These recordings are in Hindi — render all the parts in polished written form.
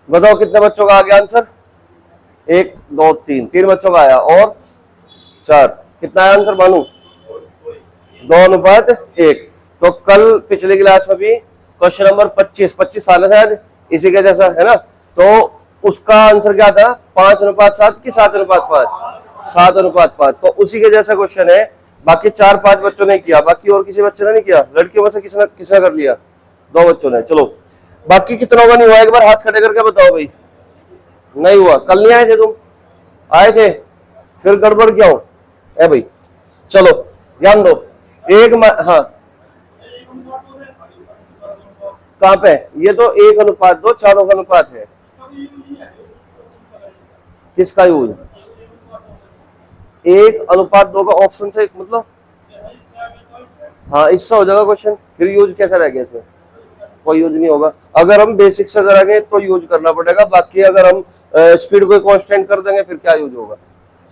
बताओ कितने बच्चों का आ गया आंसर? 1 2 3, 3 बच्चों का आया और 4, कितना आया आंसर भानु? 2:1। तो कल पिछली क्लास में भी क्वेश्चन नंबर 25 था ना शायद, इसी के जैसा है ना, तो उसका आंसर क्या था? 5:7 की 7:5? 7:5। तो उसी के जैसा क्वेश्चन है। बाकी 4-5 बच्चों ने किया, बाकी और किसी बच्चे ने नहीं किया। लड़कियों में से किसने कर लिया? 2 बच्चों ने। चलो बाकी कितनों का नहीं हुआ, एक बार हाथ खड़े करके बताओ भाई। नहीं हुआ? कल नहीं आए थे तुम? आए थे, फिर गड़बड़ क्या हो है भाई? चलो ध्यान दो। हाँ कहां पे? ये तो 1:2 चारों का अनुपात है। किसका यूज? 1:2 का ऑप्शन से मतलब, हाँ इससे हो जाएगा क्वेश्चन। फिर यूज कैसा रह गया इसमें? कोई यूज नहीं होगा। अगर हम बेसिक से करेंगे तो यूज करना पड़ेगा, बाकी अगर हम स्पीड को कांस्टेंट कर देंगे फिर क्या यूज होगा?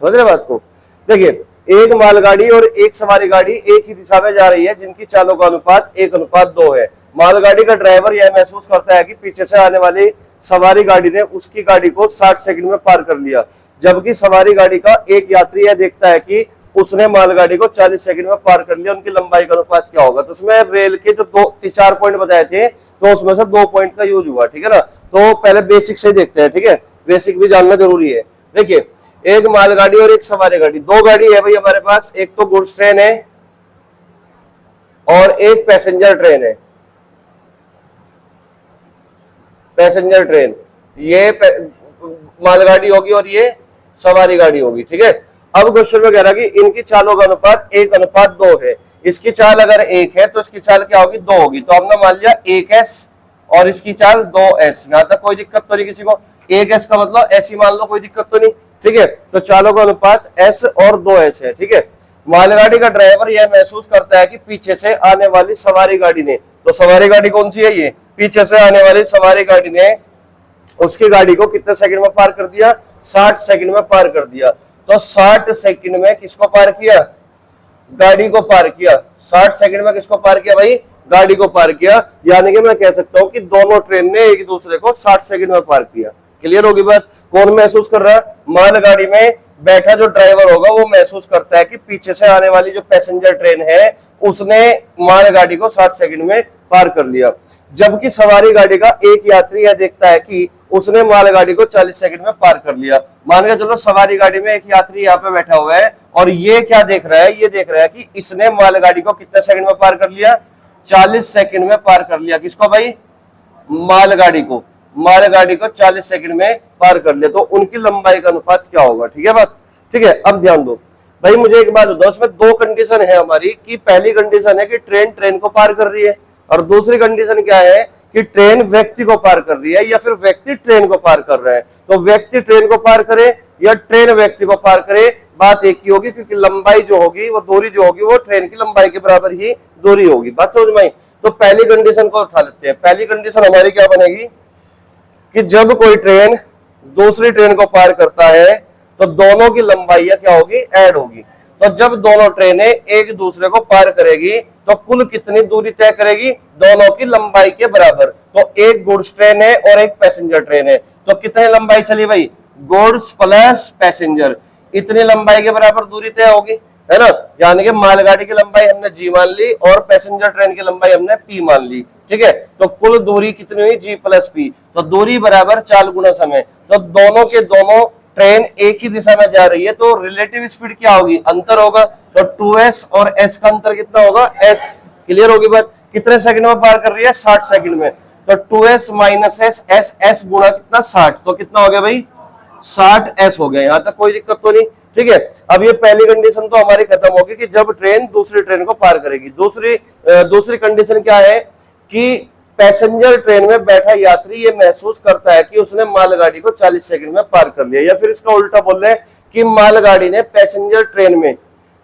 समझ रहे बात को? देखिए, एक मालगाड़ी और एक सवारी गाड़ी एक ही दिशा में जा रही है, जिनकी चालों का अनुपात 1:2 है। मालगाड़ी का ड्राइवर यह महसूस करता है कि पीछे से आने वाली सवारी गाड़ी ने उसकी गाड़ी को 60 सेकंड में पार कर लिया, जबकि सवारी गाड़ी का एक यात्री यह देखता है कि उसने मालगाड़ी को 40 सेकंड में पार कर लिया। उनकी लंबाई का अनुपात क्या होगा? तो उसमें रेल के जो 4 पॉइंट बताए थे, तो उसमें से 2 पॉइंट का यूज हुआ। ठीक है ना? तो पहले बेसिक से देखते हैं। ठीक है, बेसिक भी जानना जरूरी है। देखिए, एक मालगाड़ी और एक सवारी गाड़ी, 2 गाड़ी है भाई हमारे पास। एक तो गुड्स ट्रेन है और एक पैसेंजर ट्रेन है। पैसेंजर ट्रेन, ये मालगाड़ी होगी और ये सवारी गाड़ी होगी। ठीक है, अब क्वेश्चन में कह रहा है कि इनकी चालों का अनुपात 1:2 है। इसकी चाल अगर 1 है तो इसकी चाल क्या होगी? 2 होगी। तो हमने मान लिया 1s और इसकी चाल 2s। यहां तक कोई दिक्कत तो नहीं किसी को? 1s का मतलब ऐसी मान लो, कोई दिक्कत तो नहीं। ठीक है, तो चालों का अनुपात s और 2s है। ठीक है, मालगाड़ी का ड्राइवर यह महसूस करता है कि पीछे से आने वाली सवारी गाड़ी ने, तो सवारी गाड़ी कौन सी है? ये पीछे से आने वाली सवारी गाड़ी ने उसकी गाड़ी को कितने सेकंड में पार कर दिया? 60 सेकंड में पार कर दिया। तो 60 सेकंड में किसको पार किया? गाड़ी को पार किया। 60 सेकंड में किसको पार किया भाई? गाड़ी को पार किया। यानी कि मैं कह सकता हूं कि दोनों ट्रेन ने एक दूसरे को 60 सेकंड में पार किया। क्लियर होगी बात? कौन महसूस कर रहा है? मालगाड़ी में बैठा जो ड्राइवर होगा वो महसूस करता है कि पीछे से आने वाली जो पैसेंजर ट्रेन है उसने मालगाड़ी को 60 सेकंड में पार कर लिया, जबकि सवारी गाड़ी का एक यात्री यह देखता है कि उसने मालगाड़ी को 40 सेकंड में पार कर लिया। मान के चलो सवारी गाड़ी में एक यात्री यहाँ पे बैठा हुआ है और ये क्या देख रहा है? ये देख रहा है कि इसने मालगाड़ी को कितने सेकंड में पार कर लिया? 40 सेकंड में पार कर लिया। किसको भाई? मालगाड़ी को। मालगाड़ी को 40 सेकंड में पार कर लिया। तो उनकी लंबाई का अनुपात क्या होगा? ठीक है बात? ठीक है, अब ध्यान दो भाई, मुझे एक बात बताओ, इसमें 2 कंडीशन है हमारी। कि पहली कंडीशन है कि ट्रेन को पार कर रही है, और दूसरी कंडीशन क्या है कि ट्रेन व्यक्ति को पार कर रही है या फिर व्यक्ति ट्रेन को पार कर रहा है। तो व्यक्ति ट्रेन को पार करे या ट्रेन व्यक्ति को पार करे, बात एक ही होगी, क्योंकि लंबाई जो होगी, वो दूरी जो होगी, वो ट्रेन की लंबाई के बराबर ही दूरी होगी। बात समझ में आई? तो पहली कंडीशन को उठा लेते हैं। पहली कंडीशन हमारी क्या बनेगी कि जब कोई ट्रेन दूसरी ट्रेन को पार करता है तो दोनों की लंबाई क्या होगी? ऐड होगी। तो जब दोनों ट्रेनें एक दूसरे को पार करेगी तो कुल कितनी दूरी तय करेगी? दोनों की लंबाई के बराबर। तो एक गुड्स ट्रेन है और एक पैसेंजर ट्रेन है, तो कितनी लंबाई चली भाई? गुड्स प्लस पैसेंजर, इतनी लंबाई के बराबर दूरी तय होगी, है ना? यानी कि मालगाड़ी की लंबाई हमने जी मान ली और पैसेंजर ट्रेन की लंबाई हमने पी मान ली। ठीक है, तो कुल दूरी कितनी हुई? जी प्लस पी। तो दूरी बराबर चाल गुना समय। तो दोनों के दोनों ट्रेन एक ही दिशा में जा रही है, तो रिलेटिव स्पीड क्या होगी? अंतर होगा। तो 2s और s का अंतर कितना होगा? s। क्लियर होगी बात? कितने सेकंड में पार कर रही है? 60 सेकंड में। तो 2s माइनस s, s गुणा कितना? 60। तो कितना हो गया भाई? 60s हो गया। यहां तक कोई दिक्कत तो नहीं? ठीक है, अब ये पहली कंडीशन तो हमारी खत्म होगी कि जब ट्रेन दूसरी ट्रेन को पार करेगी। दूसरी कंडीशन क्या है कि पैसेंजर ट्रेन में बैठा यात्री ये महसूस करता है कि उसने मालगाड़ी को 40 सेकंड में पार कर लिया, या फिर इसका उल्टा बोल रहे हैं कि मालगाड़ी ने पैसेंजर ट्रेन में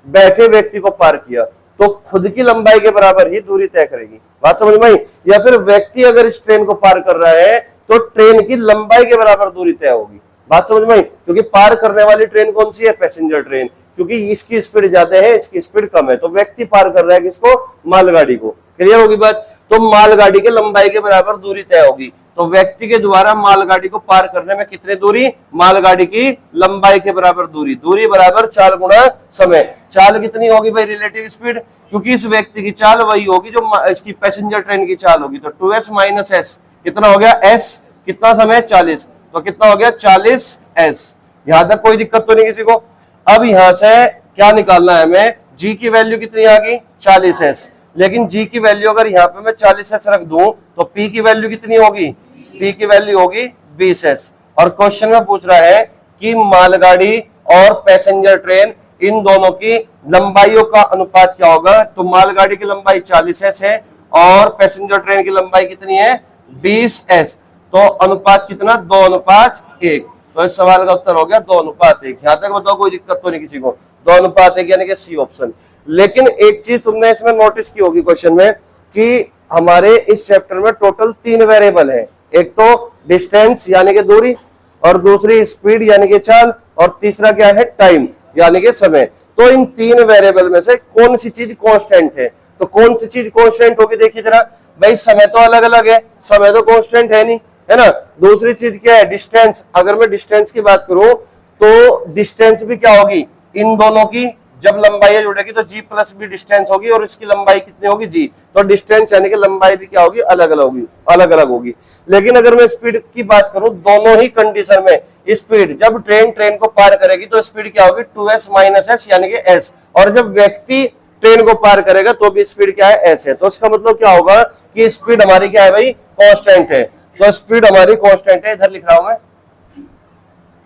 बैठे व्यक्ति को पार किया, तो खुद की लंबाई के बराबर ही दूरी तय करेगी। बात समझ में आई? या फिर व्यक्ति अगर इस ट्रेन को पार कर रहा है तो ट्रेन की लंबाई के बराबर दूरी तय होगी। बात समझ में आई? क्योंकि पार करने वाली ट्रेन कौन सी है? पैसेंजर ट्रेन, क्योंकि इसकी स्पीड ज्यादा है, इसकी स्पीड कम है, तो व्यक्ति पार कर रहा है किसको? मालगाड़ी को। क्लियर होगी बात? तो मालगाड़ी के लंबाई के बराबर दूरी तय होगी, तो व्यक्ति के द्वारा मालगाड़ी को पार करने में कितनी दूरी? मालगाड़ी की लंबाई के बराबर दूरी, दूरी बराबर चाल गुणा समय। चाल कितनी होगी भाई? रिलेटिव स्पीड, क्योंकि इस व्यक्ति की चाल वही होगी जो इसकी पैसेंजर ट्रेन की चाल होगी, तो 2s माइनस एस कितना हो गया? s कितना समय? 40, तो कितना हो गया? 40s। यहां तक कोई दिक्कत तो नहीं किसी को? अब यहां से क्या निकालना है हमें? g की वैल्यू कितनी आ गई? 40s, लेकिन g की वैल्यू अगर यहाँ पे मैं 40s रख दूं तो p की वैल्यू कितनी होगी? p की वैल्यू होगी 20s। और क्वेश्चन में पूछ रहा है कि मालगाड़ी और पैसेंजर ट्रेन इन दोनों की लंबाइयों का अनुपात क्या होगा? तो मालगाड़ी की लंबाई 40s है और पैसेंजर ट्रेन की लंबाई कितनी है? 20s। तो अनुपात कितना? 2:1। तो इस सवाल का उत्तर हो गया 2:1। यहां तक बताओ कोई दिक्कत तो नहीं किसी को? 2:1 यानी कि सी ऑप्शन। लेकिन एक चीज तुमने इसमें नोटिस की होगी क्वेश्चन में कि हमारे इस चैप्टर में टोटल 3 वेरिएबल है। एक तो डिस्टेंस यानी कि दूरी, और दूसरी स्पीड यानी कि चाल, और तीसरा क्या है? टाइम यानी कि समय। तो इन 3 वेरिएबल में से कौन सी चीज कांस्टेंट है? तो कौन सी चीज कांस्टेंट होगी? देखिए जरा भाई, समय तो अलग अलग है, समय तो कांस्टेंट है नहीं, है ना। दूसरी चीज क्या है? डिस्टेंस। अगर मैं डिस्टेंस की बात करूं तो डिस्टेंस भी क्या होगी? इन दोनों की जब लंबाई जुड़ेगी तो g प्लस बी डिस्टेंस होगी, और इसकी लंबाई कितनी होगी? g। तो डिस्टेंस यानी कि लंबाई भी क्या होगी? अलग अलग होगी। लेकिन अगर मैं स्पीड की बात करूं, दोनों ही कंडीशन में स्पीड, जब ट्रेन को पार करेगी तो स्पीड क्या होगी? 2s माइनस एस यानी कि s, और जब व्यक्ति ट्रेन को पार करेगा तो भी स्पीड क्या है? s है। तो इसका मतलब क्या होगा कि स्पीड हमारी क्या है भाई? कांस्टेंट है। तो स्पीड हमारी कांस्टेंट है, इधर लिख रहा हूं मैं।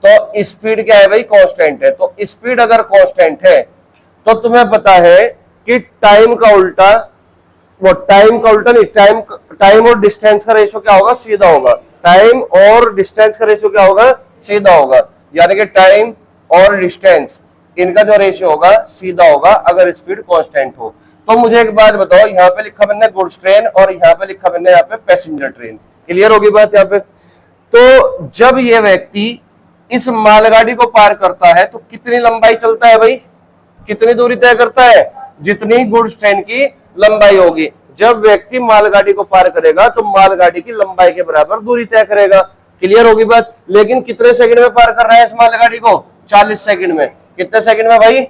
तो स्पीड क्या है भाई? कांस्टेंट है। तो स्पीड अगर कांस्टेंट है तो तुम्हें पता है कि टाइम का उल्टा, वो टाइम का उल्टा नहीं, टाइम और डिस्टेंस का रेशियो क्या होगा? सीधा होगा। टाइम और डिस्टेंस का रेशियो क्या होगा? सीधा होगा। यानी कि टाइम और डिस्टेंस इनका जो रेशियो होगा सीधा होगा अगर स्पीड कांस्टेंट हो। तो मुझे एक बात बताओ, यहाँ पे लिखा मैंने गुड्स ट्रेन और यहाँ पे लिखा मैंने यहाँ पे पैसेंजर ट्रेन। क्लियर होगी बात यहाँ पे? तो जब ये व्यक्ति इस मालगाड़ी को पार करता है तो कितनी लंबाई चलता है भाई? कितनी दूरी तय करता है? जितनी गुड्स ट्रेन की लंबाई होगी। जब व्यक्ति मालगाड़ी को पार करेगा तो मालगाड़ी की लंबाई के बराबर दूरी तय करेगा। क्लियर होगी बात? लेकिन कितने सेकंड में पार कर रहा है इस मालगाड़ी को? 40 सेकंड में। कितने सेकंड में भाई?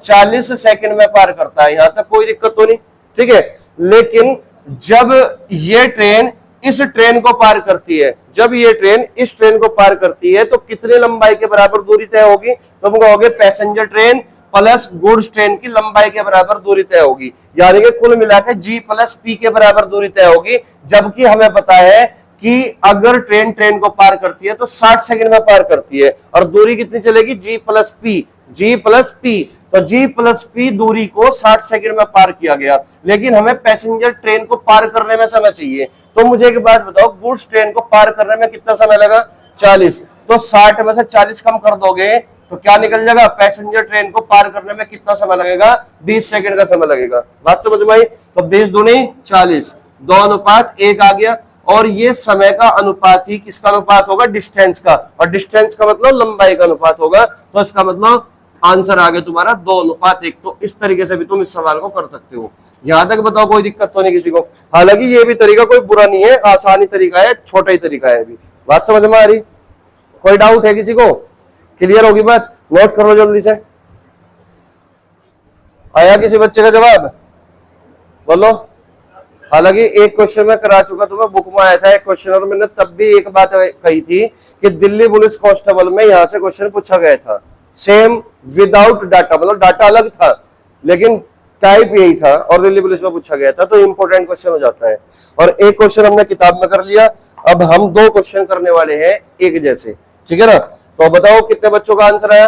40 सेकंड में पार करता है। यहां तक कोई दिक्कत तो नहीं, ठीक है। लेकिन जब ये ट्रेन इस ट्रेन को पार करती है, जब ये ट्रेन इस ट्रेन को पार करती है तो कितने लंबाई के बराबर दूरी तय होगी? तो हम कहोगे passenger train plus goods train की लंबाई के बराबर दूरी तय होगी, यानी कि कुल मिलाकर g प्लस p के बराबर दूरी तय होगी। जबकि हमें पता है कि अगर ट्रेन को पार करती है तो 60 सेकंड में पार करती है, और दूरी कितनी चलेगी? g plus p। तो g प्लस p दूरी को 60 सेकंड में पार किया गया, लेकिन हमें पैसेंजर ट्रेन को पार करने में समय चाहिए। तो मुझे एक बात बताओ, गुड्स ट्रेन को पार करने में कितना समय लगा? 40। तो 60 में से 40 कम कर दोगे तो क्या निकल जाएगा? पैसेंजर ट्रेन को पार करने में कितना समय लगेगा? 20 सेकंड का समय लगेगा। बात समझ में आई? तो 20 दूनी 40, 2:1 आ गया। और ये समय का अनुपात ही किसका अनुपात होगा? डिस्टेंस का, और डिस्टेंस का मतलब लंबाई का अनुपात होगा। तो इसका मतलब आंसर आ गया तुम्हारा 2:1। तो इस तरीके से भी तुम इस सवाल को कर सकते हो। यहां तक बताओ कोई दिक्कत तो नहीं किसी को? हालांकि ये भी तरीका कोई बुरा नहीं है, आसानी तरीका है, छोटा ही तरीका है। अभी बात समझ में आ रही? कोई डाउट है किसी को? क्लियर होगी बात? नोट कर लो जल्दी से। आया किसी बच्चे का जवाब? बोलो। हालांकि एक क्वेश्चन में करा चुका, तुम्हें बुक में आया था एक क्वेश्चन, और मैंने तब भी एक बात कही थी कि दिल्ली पुलिस कांस्टेबल में यहां से क्वेश्चन पूछा गया था, सेम विदाउट डाटा, मतलब डाटा अलग था लेकिन टाइप यही था, और दिल्ली पुलिस में पूछा गया था। तो इंपॉर्टेंट क्वेश्चन हो जाता है। और एक क्वेश्चन हमने किताब में कर लिया, अब हम 2 क्वेश्चन करने वाले हैं एक जैसे, ठीक है ना। तो बताओ कितने बच्चों का आंसर आया?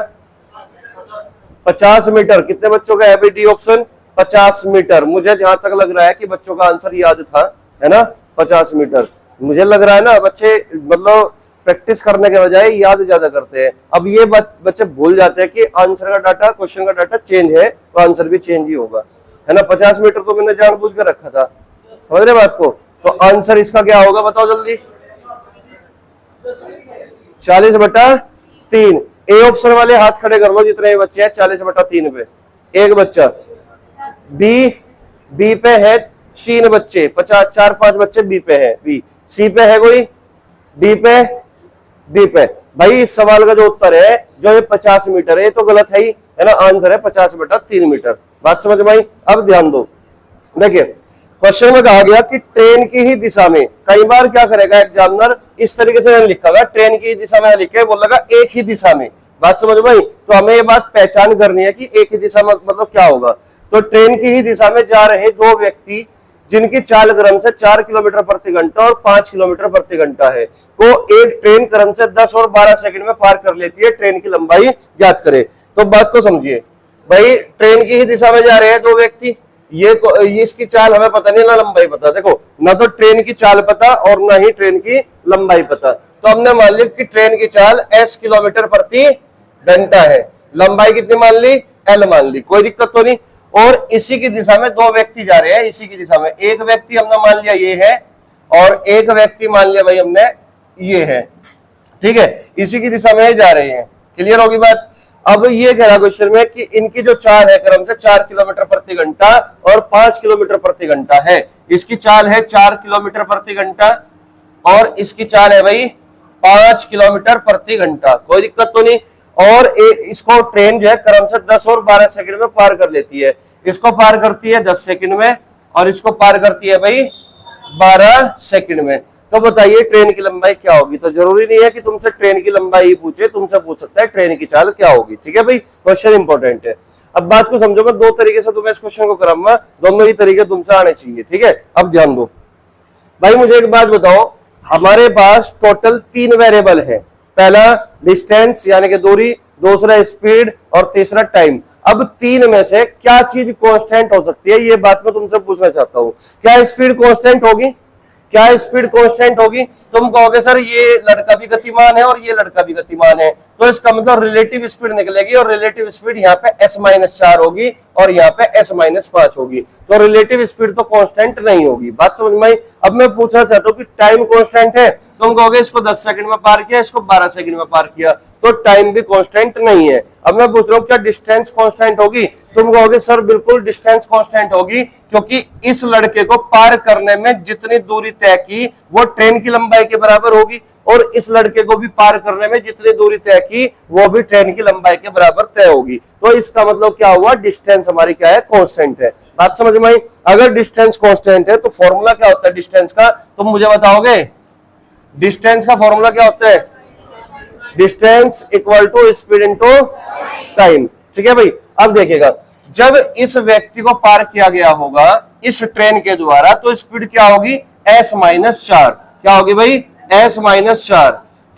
50 मीटर। कितने बच्चों का है भाई? D option 50 meter. मुझे जहां तक लग रहा है कि बच्चों का आंसर याद था, है ना, 50 मीटर। मुझे लग रहा है ना बच्चे मतलब प्रैक्टिस करने के बजाय याद ज्यादा करते हैं। अब ये बच्चे भूल जाते हैं कि आंसर का डाटा, क्वेश्चन का डाटा चेंज है तो आंसर भी चेंज ही होगा, है ना। 50 मीटर तो मैंने जानबूझ कर रखा था, समझ रहे बात को। तो आंसर इसका क्या होगा बताओ जल्दी? 40 बटा 3। ए ऑप्शन वाले हाथ खड़े कर लो जितने बच्चे हैं 40/3 पे। एक बच्चा। बी पे है 3 बच्चे, 4-5 बच्चे बी पे है। बी। सी पे है कोई? डी पे। भाई इस सवाल का जो उत्तर है जो ये 50 मीटर है, ये तो गलत है ही, है ना। आंसर है 50/3 मीटर। बात समझ में आई? अब ध्यान दो, देखिए क्वेश्चन में कहा गया कि ट्रेन की ही दिशा में, कई बार क्या करेगा एग्जामिनर इस तरीके से लिखा, ट्रेन की दिशा में लिखे, बोलेगा एक ही दिशा में। बात समझ में आई? तो हमें ये बात पहचान करनी है कि एक ही दिशा में मतलब क्या होगा। तो ट्रेन की ही दिशा में जा रहे दो व्यक्ति जिनकी चाल क्रम से 4 किलोमीटर प्रति घंटा और 5 किलोमीटर प्रति घंटा है को एक ट्रेन क्रम से 10 और 12 सेकंड में पार कर लेती है। ट्रेन की लंबाई ज्ञात करे। तो बात को समझिए भाई, ट्रेन की ही दिशा में जा रहे हैं दो व्यक्ति, ये इसकी चाल हमें पता नहीं, ना लंबाई पता। देखो ना तो ट्रेन की चाल पता और ना ही ट्रेन की लंबाई पता। तो हमने मान ली कि ट्रेन की चाल s किलोमीटर प्रति घंटा है, लंबाई कितनी मान ली? l मान ली, कोई दिक्कत तो नहीं। और इसी की दिशा में दो व्यक्ति जा रहे हैं, इसी की दिशा में। एक व्यक्ति हमने मान लिया ये है और एक व्यक्ति मान लिया भाई हमने ये है, ठीक है। इसी की दिशा में जा रहे हैं। क्लियर होगी बात? अब ये कह रहा क्वेश्चन में कि इनकी जो चाल है क्रम से 4 किलोमीटर प्रति घंटा और 5 किलोमीटर प्रति घंटा है। इसकी चाल है 4 किलोमीटर प्रति घंटा और इसकी चाल है भाई 5 किलोमीटर प्रति घंटा, कोई दिक्कत तो नहीं। और इसको ट्रेन जो है क्रम से 10 और 12 सेकंड में पार कर लेती है। इसको पार करती है 10 सेकंड में और इसको पार करती है भाई 12 सेकंड में। तो बताइए ट्रेन की लंबाई क्या होगी? तो जरूरी नहीं है कि तुमसे ट्रेन की लंबाई ही पूछे, तुमसे पूछ सकता है ट्रेन की चाल क्या होगी। ठीक है भाई, क्वेश्चन इंपॉर्टेंट है। अब बात को समझो, मैं दो तरीके से तुम्हें इस क्वेश्चन को कराऊंगा, दोनों ही तरीके तुमसे आने चाहिए। ठीक है, अब ध्यान दो भाई। मुझे एक बात बताओ, हमारे पास टोटल 3 वेरिएबल है। पहला डिस्टेंस यानी कि दूरी, दूसरा स्पीड और तीसरा टाइम। अब 3 में से क्या चीज कांस्टेंट हो सकती है, ये बात मैं तुमसे पूछना चाहता हूं। क्या स्पीड कांस्टेंट होगी? क्या स्पीड कांस्टेंट होगी? तुम कहोगे सर ये लड़का भी गतिमान है और ये लड़का भी गतिमान है, तो इसका मतलब रिलेटिव स्पीड निकलेगी और रिलेटिव स्पीड यहाँ पे s-4 होगी और यहाँ पे s-5 होगी। तो रिलेटिव स्पीड तो कांस्टेंट नहीं होगी। बात समझ में आई? अब मैं पूछना चाहता हूँ कि टाइम कांस्टेंट है? तुम कहोगे इसको 10 सेकंड में पार किया, इसको 12 सेकंड में पार किया, तो टाइम भी कांस्टेंट नहीं है। अब मैं पूछ रहा हूँ क्या डिस्टेंस कांस्टेंट होगी? तुम कहोगे सर बिल्कुल डिस्टेंस कांस्टेंट होगी, क्योंकि इस लड़के को पार करने में जितनी दूरी तय की वो ट्रेन की लंबाई के बराबर होगी और इस लड़के को भी पार करने में जितनी दूरी तय की वो भी ट्रेन की लंबाई के बराबर तय होगी। तो इसका मतलब क्या हुआ? डिस्टेंस हमारी क्या है? कांस्टेंट है। बात समझ में आई? अगर डिस्टेंस कांस्टेंट है तो फॉर्मूला क्या होता है डिस्टेंस का? तुम मुझे बताओगे डिस्टेंस का फॉर्मूला क्या होता है? Distance equal to speed into time. ठीक है भाई, अब देखिएगा जब इस व्यक्ति को पार किया गया होगा इस ट्रेन के द्वारा तो स्पीड क्या होगी? s-4। क्या होगी भाई? s-4।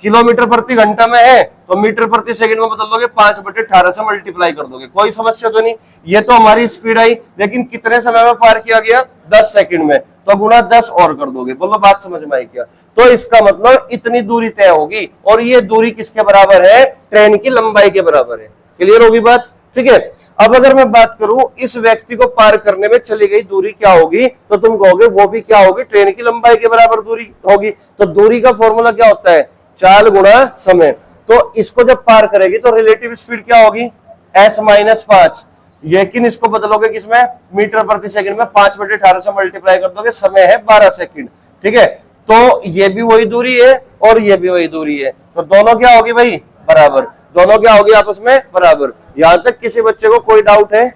किलोमीटर प्रति घंटा में है तो मीटर प्रति सेकंड में बदल दोगे, 5/18 से मल्टीप्लाई कर दोगे, कोई समस्या तो नहीं। ये तो हमारी स्पीड आई, लेकिन कितने समय में पार किया गया? 10 सेकंड में, तो गुणा 10 और कर दोगे। बोलो बात समझ में आई क्या? तो इसका मतलब इतनी दूरी तय होगी और ये दूरी किसके बराबर है? ट्रेन की लंबाई के बराबर है। क्लियर होगी बात? ठीक है। अब अगर मैं बात करूं इस व्यक्ति को पार करने में चली गई दूरी क्या होगी, तो तुम कहोगे वो भी क्या होगी? ट्रेन की लंबाई के बराबर दूरी होगी। तो दूरी का फॉर्मूला क्या होता है? चाल गुणा समय। तो इसको जब पार करेगी तो रिलेटिव स्पीड क्या होगी? s-5। लेकिन इसको बदलोगे किसमें? मीटर प्रति सेकंड में, 5/18 से मल्टीप्लाई कर दोगे, समय है 12 सेकंड। ठीक है, तो ये भी वही दूरी है और ये भी वही दूरी है, तो दोनों क्या होगी भाई? बराबर। दोनों क्या होगी आपस में? बराबर। यहां तक किसी बच्चे को कोई डाउट है?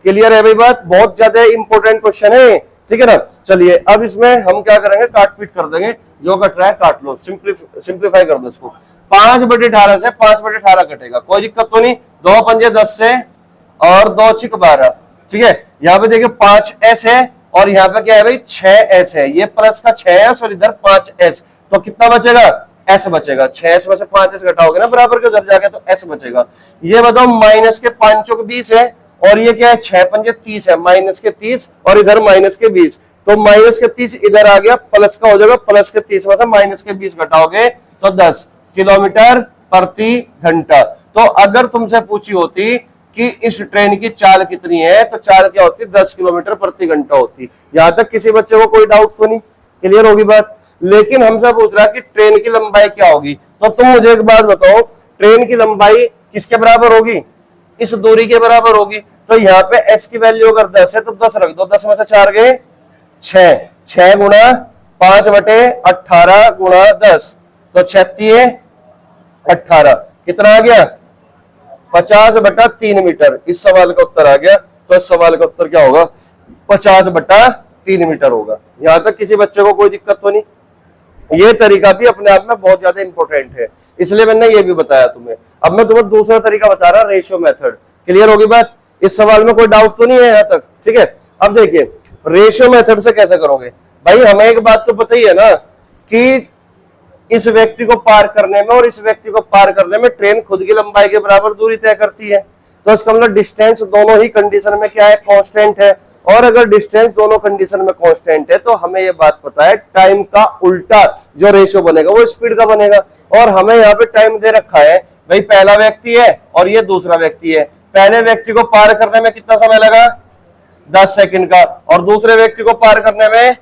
क्लियर है भाई बात? बहुत ज्यादा इंपॉर्टेंट क्वेश्चन है। ठीक है ना। चलिए अब इसमें हम क्या करेंगे? काट पीट कर देंगे, जो कट रहा है काट लो, सिंप्लीफाई कर दो इसको। 5/18 से 5/18 कटेगा, कोई दिक्कत तो नहीं। 2 पंजे 10 से और 2 छिक 12। ठीक है, यहाँ पे देखिए 5s है और यहाँ पे क्या है भाई? 6s है। ये प्लस का 6s और इधर 5s, तो कितना बचेगा? s बचेगा। 6s में से 5s घटाओगे ना बराबर के उधर जाके, तो s बचेगा। ये बताओ माइनस के 5 20 है और ये क्या है? 6 पंजे 30 है, माइनस के 30 और इधर माइनस के 20, तो माइनस के 30 इधर आ गया, प्लस का हो जाएगा। प्लस के 30 में से माइनस के 20 घटाओगे तो 10 किलोमीटर प्रति घंटा। तो अगर तुमसे पूछी होती कि इस ट्रेन की चाल कितनी है, तो चाल क्या होती? 10 किलोमीटर प्रति घंटा होती। यहां तक किसी बच्चे को कोई डाउट तो नहीं? क्लियर होगी बात? लेकिन हमसे पूछ रहा है कि ट्रेन की लंबाई क्या होगी। तो तुम मुझे एक बात बताओ, ट्रेन की लंबाई किसके बराबर होगी, इस दूरी के बराबर होगी। तो यहाँ पे s की वैल्यू अगर 10 है तो 10 रख दो, 10 में से 4 गए 6, 6 गुणा 5/18 गुणा 10, तो 36 18 कितना आ गया 50/3 मीटर। इस सवाल का उत्तर आ गया। तो इस सवाल का उत्तर क्या होगा 50/3 मीटर होगा। यहां तक किसी बच्चे को कोई दिक्कत तो नहीं। ये तरीका भी अपने आप में बहुत ज्यादा इंपॉर्टेंट है, इसलिए मैंने ये भी बताया तुम्हें। अब मैं तुम्हें दूसरा तरीका बता रहा, रेशियो मेथड। क्लियर होगी बात, इस सवाल में कोई डाउट तो नहीं है यहां तक, ठीक है। अब देखिए रेशियो मेथड से कैसे करोगे भाई, हमें एक बात तो पता ही है ना कि इस व्यक्ति को पार करने में और इस व्यक्ति को पार करने में ट्रेन खुद की लंबाई के बराबर दूरी तय करती है। तो इसका मतलब डिस्टेंस दोनों ही कंडीशन में क्या है, कांस्टेंट है। और अगर डिस्टेंस दोनों कंडीशन में कांस्टेंट है तो हमें ये बात पता है टाइम का उल्टा जो रेशियो बनेगा वो स्पीड का बनेगा। और हमें यहाँ पे टाइम दे रखा है भाई, पहला व्यक्ति है और ये दूसरा व्यक्ति है। पहले व्यक्ति को पार करने में कितना समय लगा 10 सेकंड का, और दूसरे व्यक्ति को पार करने में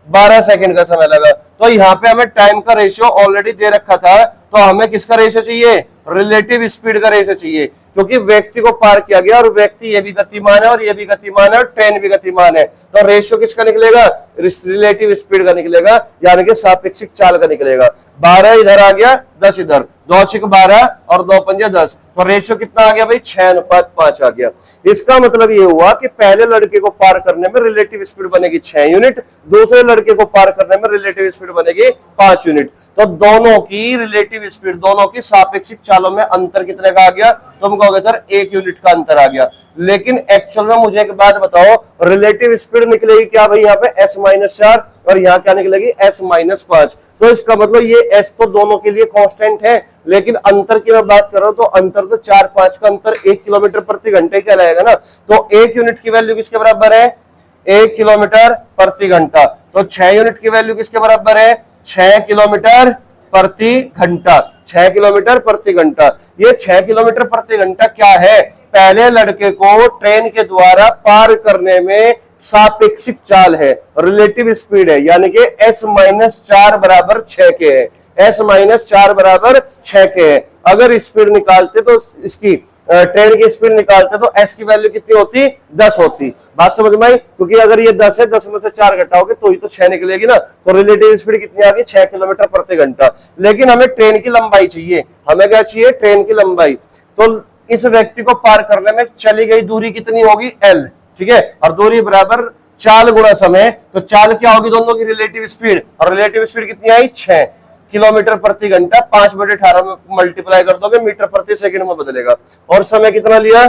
12 सेकंड का समय लगा। तो यहाँ पे हमें टाइम का रेशियो ऑलरेडी दे रखा था, तो हमें किसका रेशियो चाहिए, रिलेटिव स्पीड का रेशियो चाहिए, क्योंकि व्यक्ति को पार किया गया और व्यक्ति ये भी गतिमान है और ये भी गतिमान है और ट्रेन भी गतिमान है। तो रेशियो किसका निकलेगा, रिलेटिव स्पीड का निकलेगा, यानी कि सापेक्षिक चाल का निकलेगा। 12 इधर आ गया, 10 इधर, 2 6 12 और 2 5 10, तो रेशियो कितना आ गया भाई 6:5 आ गया। इसका मतलब ये हुआ कि पहले लड़के को पार करने में रिलेटिव स्पीड बनेगी 6 यूनिट, दूसरे लड़के को पार करने में रिलेटिव स्पीड बनेगी 5 यूनिट। तो दोनों की रिलेटिव स्पीड, दोनों की सापेक्षिक चालों में अंतर कितने का आ गया, तुम कहोगे सर 1 यूनिट का अंतर आ गया। लेकिन एक्चुअल में मुझे एक बात बताओ, रिलेटिव स्पीड निकलेगी क्या भाई यहाँ पे s-4 और यहाँ क्या निकलेगी s-5। तो इसका मतलब ये s तो दोनों के लिए कांस्टेंट है, लेकिन अंतर की मैं बात कर रहा हूं तो अंतर तो 4-5 का अंतर 1 किलोमीटर प्रति घंटे कहलाएगा ना। तो 1 यूनिट की वैल्यू किसके बराबर है, 1 किलोमीटर प्रति घंटा। तो 6 यूनिट की वैल्यू किसके बराबर है, 6 किलोमीटर प्रति घंटा। 6 किलोमीटर प्रति घंटा, ये 6 किलोमीटर प्रति घंटा क्या है, पहले लड़के को ट्रेन के द्वारा पार करने में सापेक्षिक चाल है, रिलेटिव स्पीड है, यानी कि s-4 बराबर 6 के है, s-4 बराबर 6 के है। अगर स्पीड निकालते तो इसकी ट्रेन की स्पीड निकालते तो s की वैल्यू कितनी होती, 10 होती। बात समझ में आई, क्योंकि अगर ये 10 है, 10 में से 4 घटाओगे तो ही तो 6 निकलेगी ना। तो रिलेटिव स्पीड कितनी आ गई, 6 किलोमीटर प्रति घंटा। लेकिन हमें ट्रेन की लंबाई चाहिए, हमें क्या चाहिए, ट्रेन की लंबाई। तो इस व्यक्ति को पार करने में चली गई दूरी कितनी होगी, l, ठीक है, और दूरी बराबर चाल गुणा समय। तो चाल क्या होगी, दोनों की रिलेटिव स्पीड, और रिलेटिव स्पीड कितनी आई 6 किलोमीटर प्रति घंटा। 5/18 में मल्टीप्लाई कर दोगे, मीटर प्रति सेकंड में बदलेगा। और समय कितना लिया,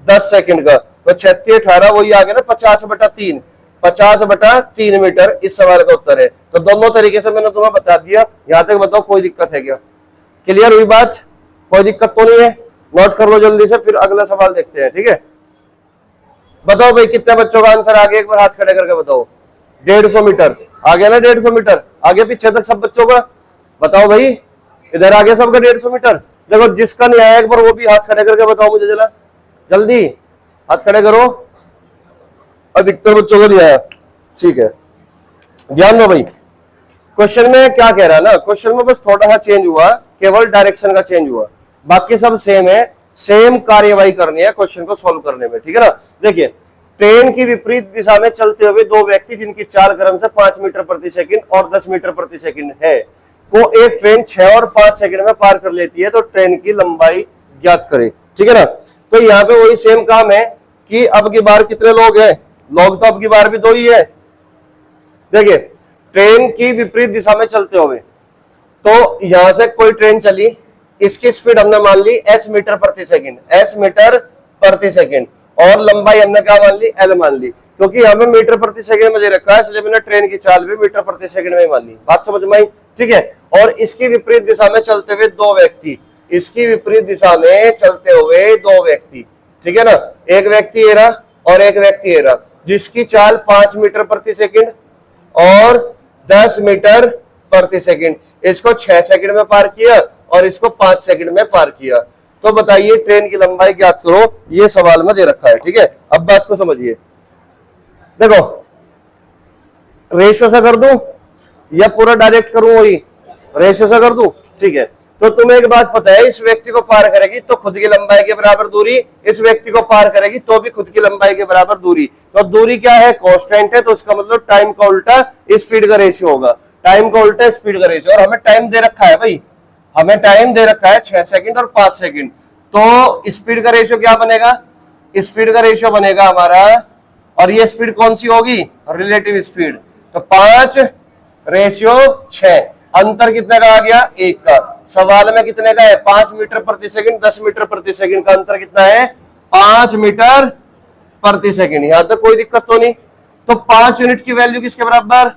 10 सेकंड का। तो 36-18 वही आ गया ना 50/3, 50/3 मीटर इस सवाल का उत्तर है। तो दोनों तरीके से मैंने तुम्हें बता दिया। यहां तक बताओ कोई दिक्कत है क्या, क्लियर हुई बात, कोई दिक्कत तो नहीं है। नोट कर लो जल्दी से, फिर अगला सवाल देखते हैं, ठीक है। बताओ भाई कितने बच्चों का आंसर आ गया, एक बार हाथ खड़े करके बताओ। 150 मीटर आ गया ना, 150 मीटर आ गया पीछे तक सब बच्चों का। बताओ भाई, इधर आ गया सबका 150 मीटर। देखो जिसका नहीं आया एक बार वो भी हाथ खड़े करके बताओ मुझे जरा, जल्दी हाथ खड़े करो। अधिकतर बच्चों को नहीं आया, ठीक है। ध्यान दो भाई, क्वेश्चन में क्या कह रहा है ना, क्वेश्चन में बस थोड़ा सा चेंज हुआ, केवल डायरेक्शन का चेंज हुआ, बाकी सब सेम है। सेम कार्यवाही करनी है क्वेश्चन को सोल्व करने में, ठीक है ना। देखिए, ट्रेन की विपरीत दिशा में चलते हुए दो व्यक्ति जिनकी चाल क्रमशः 5 मीटर प्रति सेकंड और 10 मीटर प्रति सेकंड है, को एक ट्रेन 6 और 5 सेकंड में पार कर लेती है, तो ट्रेन की लंबाई ज्ञात करें, ठीक है ना। तो यहाँ पे वही सेम काम है कि अब की बार कितने लोग हैं, लोग तो अब की बार भी 2 ही है। देखिए, ट्रेन की विपरीत दिशा में चलते हुए, तो यहां से कोई ट्रेन चली, इसकी स्पीड हमने मान ली s मीटर प्रति सेकंड, s मीटर प्रति सेकंड, और लंबाई हमने क्या मान ली, l मान ली। क्योंकि हमें मीटर प्रति सेकंड में दे रखा है, इसलिए मैंने ट्रेन की चाल भी मीटर प्रति सेकंड में मान ली। बात समझ में आई, ठीक है। और इसकी विपरीत दिशा में चलते हुए 2 व्यक्ति, इसकी विपरीत दिशा में चलते हुए 2 व्यक्ति, ठीक है ना। एक व्यक्ति ये रहा और एक व्यक्ति ये रहा, जिसकी चाल 5 मीटर प्रति सेकंड और 10 मीटर प्रति सेकंड। इसको 6 सेकंड में पार किया और इसको 5 सेकंड में पार किया। तो बताइए ट्रेन की लंबाई ज्ञात करो, ये सवाल में दे रखा है, ठीक है। अब बात को समझिए, देखो रेशियो से कर दूं या पूरा डायरेक्ट करूं, वही रेशियो से कर दूं, ठीक है। तो तुम्हें एक बात पता है, इस व्यक्ति को पार करेगी तो खुद की लंबाई के बराबर दूरी, इस व्यक्ति को पार करेगी तो भी खुद की लंबाई के बराबर दूरी। तो दूरी क्या है, कांस्टेंट है, तो इसका मतलब टाइम का उल्टा स्पीड का रेशियो होगा, टाइम का उल्टा स्पीड का रेशियो। और हमें टाइम दे रखा है भाई, हमें टाइम दे रखा है 6 सेकंड और 5 सेकंड। तो स्पीड का रेशियो क्या बनेगा, स्पीड का रेशियो बनेगा हमारा, और ये स्पीड कौन सी होगी, रिलेटिव स्पीड। तो 5:6, अंतर कितने का आ गया, 1 का। सवाल में कितने का है, 5 मीटर प्रति सेकंड, 10 मीटर प्रति सेकंड का अंतर कितना है, 5 मीटर प्रति सेकंड। यहां तक कोई दिक्कत तो नहीं। तो 5 यूनिट की वैल्यू किसके बराबर,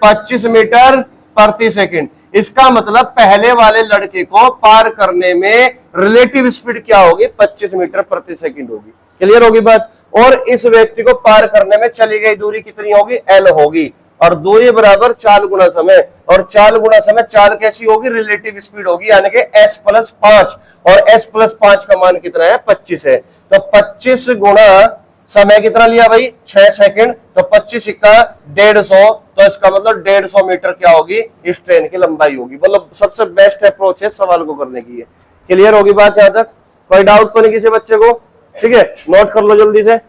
25 मीटर प्रति सेकंड। इसका मतलब पहले वाले लड़के को पार करने में रिलेटिव स्पीड क्या होगी, 25 मीटर प्रति सेकंड होगी। क्लियर होगी बात। और इस व्यक्ति को पार करने में चली गई दूरी कितनी होगी, L होगी। और दूरी बराबर 4 गुना समय, और 4 गुना समय, 4 कैसी होगी, रिलेटिव स्पीड होगी, यानी कि S+5, और S+5 का मान कितना है, 25 है। तो 25 गुना समय कितना लिया भाई, 6 सेकंड, तो 25 का 150, तो इसका मतलब 150 मीटर क्या होगी, इस ट्रेन की लंबाई होगी। मतलब सबसे बेस्ट अप्रोच है सवाल को करने की। क्लियर होगी बात, यहां तक कोई डाउट तो नहीं किसी बच्चे को, ठीक है। नोट कर लो जल्दी से,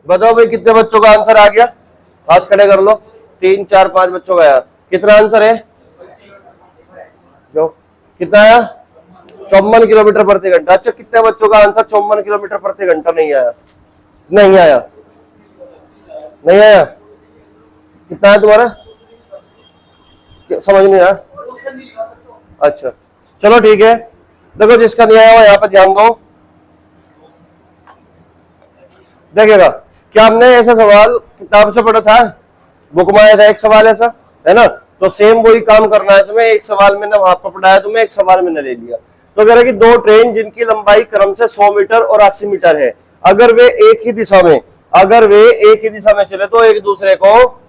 बताओ भाई कितने बच्चों का आंसर आ गया, हाथ खड़े कर लो। 3, 4, 5 बच्चों का आया। कितना आंसर है, जो कितना आया, 54 किलोमीटर प्रति घंटा। अच्छा, कितने बच्चों का आंसर 54 किलोमीटर प्रति घंटा नहीं आया, नहीं आया, नहीं आया। कितना है तुम्हारा, समझ नहीं आया। अच्छा चलो ठीक है, देखो जिसका नहीं आया वो यहाँ पर ध्यान दो। देखिएगा, क्या हमने ऐसा सवाल किताब से पढ़ा था, बुक में आया था एक सवाल ऐसा, है ना। तो सेम वही काम करना है इसमें, एक सवाल मैंने वहां पर पढ़ाया तुम्हें, एक सवाल मैंने ले लिया। तो कह रहा है कि 2 ट्रेन जिनकी लंबाई क्रम से 100 मीटर और 80 मीटर है, अगर वे एक ही दिशा में चले तो एक दूसरे को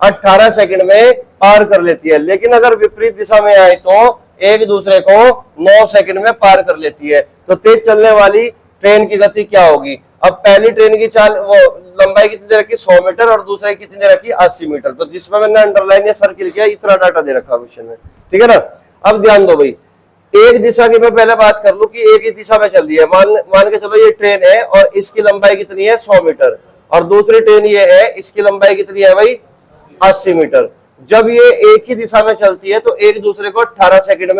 18 सेकंड में पार कर लेती है, लेकिन अगर विपरीत दिशा में आए तो एक दूसरे को 9 सेकंड में पार कर लेती है। तो तेज चलने वाली ट्रेन की गति क्या होगी। अब पहली ट्रेन की चाल वो लंबाई कितनी दे रखी, 100 मीटर, और दूसरे कितनी दे रखी, 80 मीटर। तो जिसमें मैंने अंडरलाइन या सर्किल किया, इतना डाटा दे रखा क्वेश्चन में, ठीक है ना। अब ध्यान दो भाई, एक दिशा की मैं पहले बात कर लूं कि एक ही दिशा में चल रही है। मान के चलो ये ट्रेन है और इसकी लंबाई कितनी है, 100 मीटर, और दूसरी ट्रेन ये है, इसकी लंबाई कितनी है भाई, 80 मीटर। जब ये एक ही दिशा में चलती है तो एक दूसरे को 18 सेकंड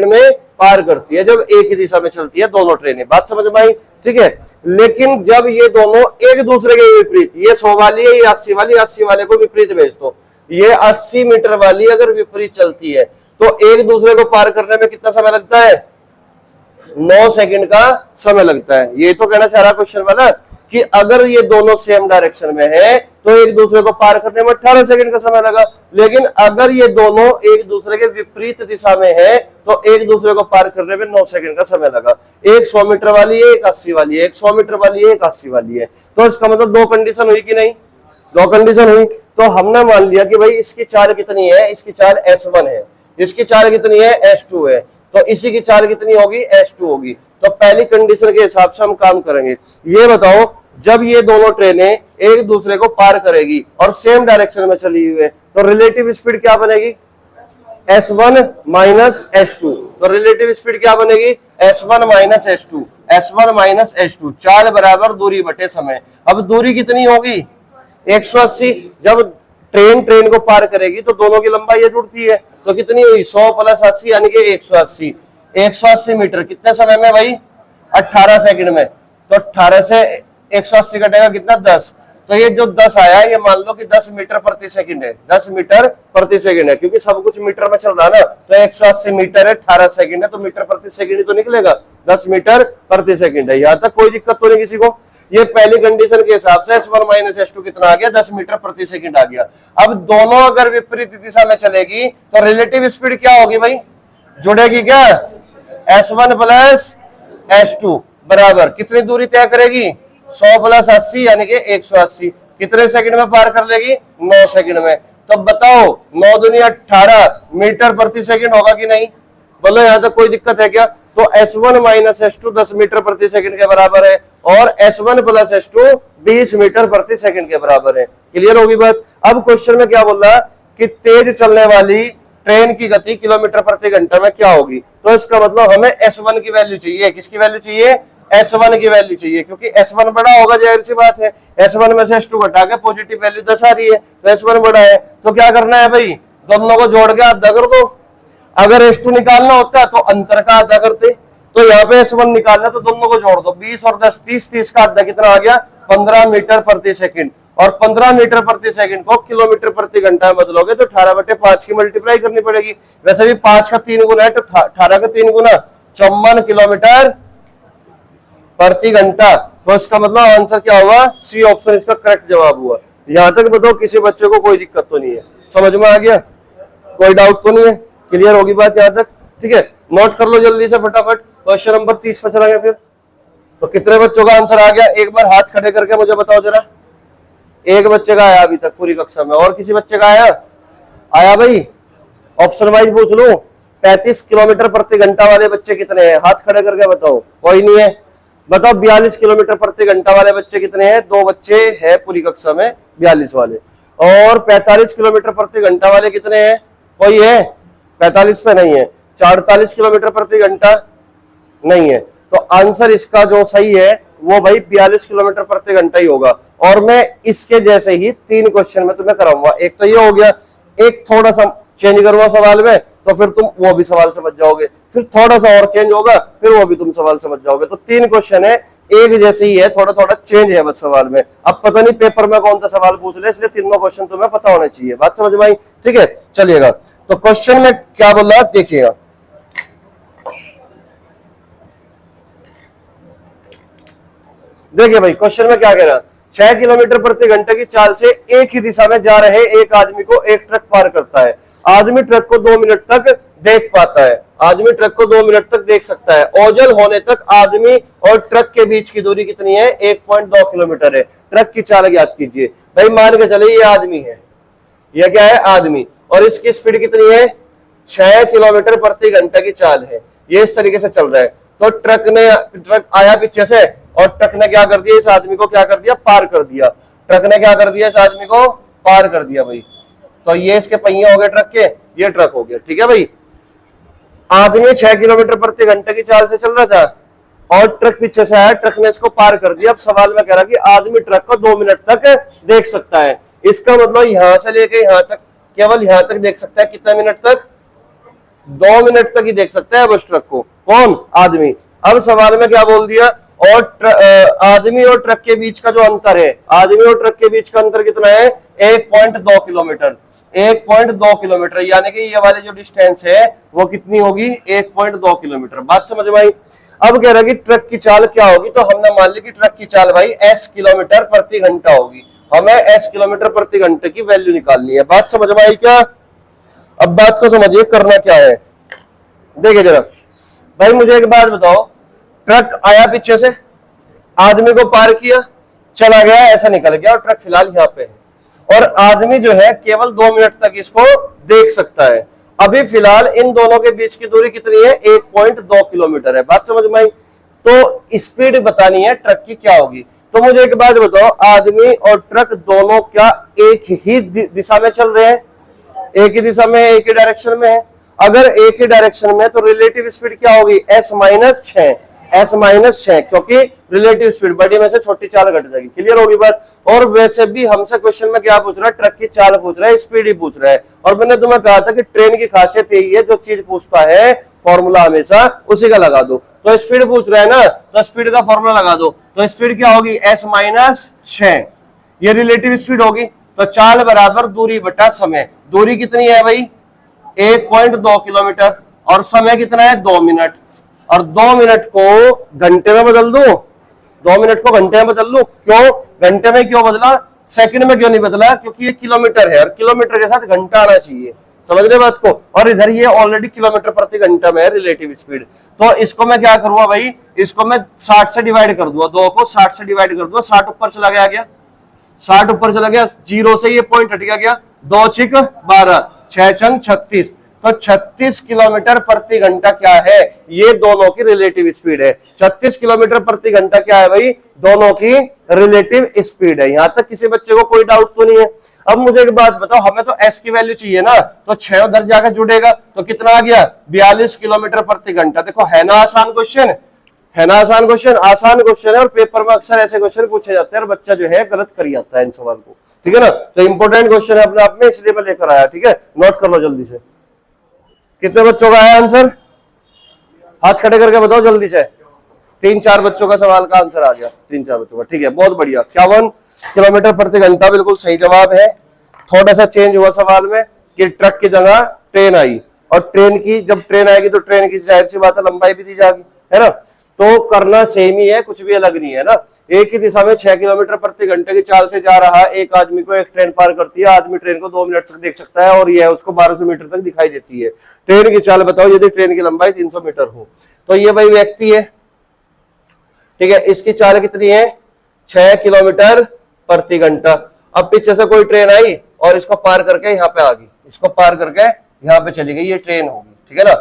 में पार करती है, जब एक ही दिशा में चलती है दोनों ट्रेनें। बात समझ में आई, ठीक है। लेकिन जब ये दोनों एक दूसरे के विपरीत, ये 100 वाली है, ये 80 वाली, 80 वाले को विपरीत भेज दो, ये 80 मीटर वाली अगर विपरीत चलती है तो एक दूसरे को पार करने में कितना समय लगता है, 9 सेकंड का समय लगता है। ये तो कहना चाह रहा क्वेश्चन वाला कि अगर ये दोनों सेम डायरेक्शन में है तो एक दूसरे को पार करने में 18 सेकंड का समय लगा, लेकिन अगर ये दोनों एक दूसरे के विपरीत दिशा में है तो एक दूसरे को पार करने में 9 सेकंड का समय लगा। एक 100 मीटर वाली है, एक 80 वाली है, एक 100 मीटर वाली है, एक 80 वाली है। तो इसका मतलब 2 कंडीशन हुई कि नहीं, 2 कंडीशन हुई। तो हमने मान लिया कि भाई इसकी चाल कितनी है, इसकी चाल S1 है, इसकी चाल कितनी है, S2 है, तो इसी की चाल कितनी होगी, S2 होगी। तो पहली कंडीशन के हिसाब से हम काम करेंगे। ये बताओ, जब ये दोनों ट्रेनें एक दूसरे को पार करेगी और सेम डायरेक्शन में चली हुई है तो रिलेटिव स्पीड क्या बनेगी, S1 माइनस S2। तो रिलेटिव स्पीड क्या बनेगी, S1 minus S2, S1 minus S2। चाल बराबर दूरी बटे समय। अब दूरी कितनी होगी, 180। जब ट्रेन को पार करेगी तो दोनों की लंबाई ये जुड़ती है, तो कितनी हुई, 100 + 80 यानी कि 180। 180 मीटर कितने समय में भाई, 18 सेकंड में। तो 18 से 180 कटेगा कितना, 10। तो ये जो 10 आया, ये मान लो कि 10 मीटर प्रति सेकंड है, 10 मीटर प्रति सेकंड है, क्योंकि सब कुछ मीटर में चल रहा है ना। तो 180 मीटर है, 18 सेकंड है, तो मीटर प्रति सेकंड ही तो निकलेगा, 10 मीटर प्रति सेकंड है। यहां तक कोई दिक्कत तो नहीं किसी को। ये पहली कंडीशन के हिसाब से S1 माइनस S2 कितना आ गया, 10 मीटर प्रति सेकंड आ गया। अब दोनों अगर विपरीत दिशा में चलेगी तो रिलेटिव स्पीड क्या होगी भाई, जुड़ेगी क्या, S1 + S2 बराबर कितनी दूरी तय करेगी, 100 + 80 यानी कि 180। कितने सेकंड में पार कर लेगी, 9 सेकंड में। तो बताओ 9 दूनी 18 मीटर प्रति सेकंड होगा कि नहीं, बोलो यहां तक कोई दिक्कत है क्या। तो S1 माइनस S2 10 मीटर प्रति सेकंड के बराबर है, और S1 + S2 20 मीटर प्रति सेकंड के बराबर है। क्लियर होगी बात। अब क्वेश्चन में क्या बोल रहा है कि तेज चलने वाली ट्रेन की गति किलोमीटर प्रति घंटा में क्या होगी। तो इसका मतलब हमें S1 की वैल्यू चाहिए। किसकी वैल्यू चाहिए? S1 की वैल्यू चाहिए, क्योंकि S1 बड़ा होगा, जाहिर सी बात है। S1 में से S2 घटा के पॉजिटिव वैल्यू 10 आ रही है, तो S1 बड़ा है। तो क्या करना है भाई, दोनों को जोड़ के आधा कर दो। अगर S2 निकालना होता है तो अंतर का आधा करते, तो यहाँ पे S1 निकालना तो दोनों को जोड़ दो। 20 और 10 30, 30 का आधा कितना आ गया? 15 मीटर प्रति सेकंड। और 15 मीटर प्रति सेकंड को किलोमीटर प्रति घंटा में बदलोगे तो 18/5 की मल्टीप्लाई करनी पड़ेगी। वैसे भी 5 का 3 गुना है, तो 18 का 3 गुना 54 किलोमीटर प्रति घंटा। तो इसका मतलब आंसर क्या हुआ? सी ऑप्शन इसका करेक्ट जवाब हुआ। यहां तक बताओ किसी बच्चे को कोई दिक्कत तो नहीं है, समझ में आ गया? कोई डाउट तो नहीं है? क्लियर होगी बात यहां तक? ठीक है, नोट कर लो जल्दी से फटाफट। क्वेश्चन नंबर 30 पर चला गया फिर। तो कितने बच्चों का आंसर आ गया? एक बार हाथ खड़े करके मुझे बताओ जरा। एक बच्चे का आया अभी तक पूरी कक्षा में, और किसी बच्चे का आया? आया भाई? ऑप्शन वाइज पूछ लो। 35 किलोमीटर प्रति घंटा वाले बच्चे कितने हैं? हाथ खड़े करके बताओ। कोई नहीं है? बताओ 42 किलोमीटर प्रति घंटा वाले बच्चे कितने हैं? 2 बच्चे हैं पूरी कक्षा में 42 वाले। और 45 किलोमीटर प्रति घंटा वाले कितने हैं? कोई है? 45 पे नहीं है। 48 किलोमीटर प्रति घंटा नहीं है। तो आंसर इसका जो सही है वो भाई 42 किलोमीटर प्रति घंटा ही होगा। और मैं इसके जैसे ही 3 क्वेश्चन में तुम्हें कराऊंगा। एक तो ये हो गया, एक थोड़ा सा चेंज करूंगा सवाल में, तो फिर तुम वो भी सवाल समझ जाओगे। फिर थोड़ा सा और चेंज होगा, फिर वो भी तुम सवाल समझ जाओगे। तो 3 क्वेश्चन है, एक जैसे ही है, थोड़ा थोड़ा चेंज है बस सवाल में। अब पता नहीं पेपर में कौन सा सवाल पूछ ले, इसलिए तीनों क्वेश्चन तुम्हें पता होना चाहिए। बात समझ में आई? ठीक है, चलिएगा। तो क्वेश्चन में क्या बोल रहा है देखिएगा। देखिए भाई, क्वेश्चन में क्या कह रहा है? 6 किलोमीटर प्रति घंटे की चाल से एक ही दिशा में जा रहे एक आदमी को एक ट्रक पार करता है। आदमी ट्रक को 2 मिनट तक देख पाता है। आदमी ट्रक को 2 मिनट तक देख सकता है। ओझल होने तक आदमी और ट्रक के बीच की दूरी कितनी है? 1.2 किलोमीटर है। ट्रक की चाल ज्ञात कीजिए। भाई मान के चले ये आदमी है, यह क्या है? आदमी। और इसकी स्पीड कितनी है? 6 किलोमीटर प्रति घंटे की चाल है। ये इस तरीके से चल रहा है। तो ट्रक आया पीछे से, और ट्रक ने क्या कर दिया? इस आदमी को क्या कर दिया? पार कर दिया। ट्रक ने क्या कर दिया? इस आदमी को पार कर दिया भाई। तो ये इसके पहिए हो गए ट्रक के, ये ट्रक हो गया। ठीक है भाई, आदमी 6 किलोमीटर प्रति घंटे की चाल से चल रहा था और ट्रक पीछे से आया, ट्रक ने इसको पार कर दिया। अब सवाल में कह रहा कि आदमी ट्रक को 2 मिनट तक देख सकता है। इसका मतलब यहां से लेके यहां तक, केवल यहां तक देख सकता है। कितने मिनट तक? 2 मिनट तक ही देख सकता है बस ट्रक को। कौन? आदमी। अब सवाल में क्या बोल दिया? और आदमी और ट्रक के बीच का जो अंतर है, आदमी और ट्रक के बीच का अंतर कितना है? 1.2 किलोमीटर। 1.2 किलोमीटर, यानी कि ये वाली जो डिस्टेंस है वो कितनी होगी? 1.2 किलोमीटर। बात समझ में आई? अब कह रहा है कि ट्रक की चाल क्या होगी। तो हमने मान ली कि ट्रक की चाल भाई S किलोमीटर प्रति घंटा होगी। हमें S किलोमीटर प्रति घंटे की वैल्यू निकालनी है। बात समझ में आई क्या? अब बात को समझिए, करना क्या है देखिए जरा। भाई मुझे एक बात बताओ, ट्रक आया पीछे से, आदमी को पार किया, चला गया, ऐसा निकल गया, और ट्रक फिलहाल यहाँ पे है। और आदमी जो है केवल 2 मिनट तक इसको देख सकता है। अभी फिलहाल इन दोनों के बीच की दूरी कितनी है? 1.2 किलोमीटर है। बात समझ में आई? तो स्पीड बतानी है ट्रक की क्या होगी। तो मुझे एक बात बताओ, आदमी और ट्रक दोनों क्या एक ही दिशा में चल रहे हैं? एक ही दिशा में, एक ही डायरेक्शन में है। अगर एक ही डायरेक्शन में तो रिलेटिव स्पीड क्या होगी? S - 6। S - 6, क्योंकि रिलेटिव स्पीड बड़ी में से छोटी चाल घट जाएगी। क्लियर होगी बात? और वैसे भी हमसे क्वेश्चन में क्या पूछ रहा है? ट्रक की चाल पूछ रहा है, स्पीड ही पूछ रहा है। और मैंने तुम्हें कहा था कि ट्रेन की खासियत यही है, जो चीज पूछता है फॉर्मूला हमेशा उसी का लगा दो। तो स्पीड पूछ रहा है ना, तो स्पीड का फॉर्मूला लगा दो। तो स्पीड क्या होगी? S - 6, ये रिलेटिव स्पीड होगी। तो चाल बराबर दूरी बटा समय। दूरी कितनी है भाई? 1.2 किलोमीटर। और समय कितना है? 2 मिनट। और 2 मिनट को घंटे में बदल दो, 2 मिनट को घंटे में बदल लो। क्यों घंटे में क्यों बदला? सेकंड में क्यों नहीं बदला? क्योंकि ये किलोमीटर है और किलोमीटर के साथ घंटा आना चाहिए। समझ रहे बात को? और इधर ये ऑलरेडी किलोमीटर प्रति घंटा में है रिलेटिव स्पीड। तो इसको मैं क्या करूंगा भाई? इसको मैं 60 से डिवाइड कर दूंगा। 2 को 60 से डिवाइड कर दूंगा। 60 ऊपर चला गया, 60 ऊपर चला गया, 0 से ये पॉइंट हट गया। 2 छिक 12, 6 छंग 36, तो 36 किलोमीटर प्रति घंटा क्या है, ये दोनों की रिलेटिव स्पीड है। 36 किलोमीटर प्रति घंटा क्या है भाई, दोनों की रिलेटिव स्पीड है। यहां तक किसी बच्चे को कोई डाउट तो नहीं है। अब मुझे एक बात बताओ, हमें तो एस की वैल्यू चाहिए ना, तो 6 उधर जाकर जुड़ेगा तो कितना आ गया, 42 किलोमीटर प्रति घंटा। देखो है ना आसान क्वेश्चन, है ना आसान क्वेश्चन, आसान क्वेश्चन है और पेपर में अक्सर ऐसे क्वेश्चन पूछे जाते हैं और बच्चा जो है गलत कर जाता है इन सवाल को, ठीक है ना। तो इंपॉर्टेंट क्वेश्चन है अपने आप में, इसलिए मैं लेकर आया, ठीक है, नोट कर लो जल्दी से। कितने बच्चों का आया आंसर, हाथ खड़े करके बताओ जल्दी से। 3-4 बच्चों का सवाल का आंसर आ गया, 3-4 बच्चों का, ठीक है, बहुत बढ़िया। 51 किलोमीटर प्रति घंटा बिल्कुल सही जवाब है। थोड़ा सा चेंज हुआ सवाल में कि ट्रक की जगह ट्रेन आई, और ट्रेन की जब ट्रेन आएगी तो ट्रेन की जाहिर सी बात है लंबाई भी दी जाएगी, है ना। तो करना सेम ही है, कुछ भी अलग नहीं है ना। एक ही दिशा में 6 किलोमीटर प्रति घंटे की चाल से जा रहा है एक आदमी को, एक ट्रेन पार करती है, आदमी ट्रेन को 2 मिनट तक देख सकता है और यह उसको 1200 मीटर तक दिखाई देती है। ट्रेन की चाल बताओ यदि ट्रेन की लंबाई 300 मीटर हो, तो ये भाई व्यक्ति है, ठीक है, इसकी चाल कितनी है, 6 किलोमीटर प्रति घंटा। अब पीछे से कोई ट्रेन आई और इसको पार करके यहाँ पे आ गई, इसको पार करके यहाँ पे चली गई, ये ट्रेन होगी, ठीक है ना,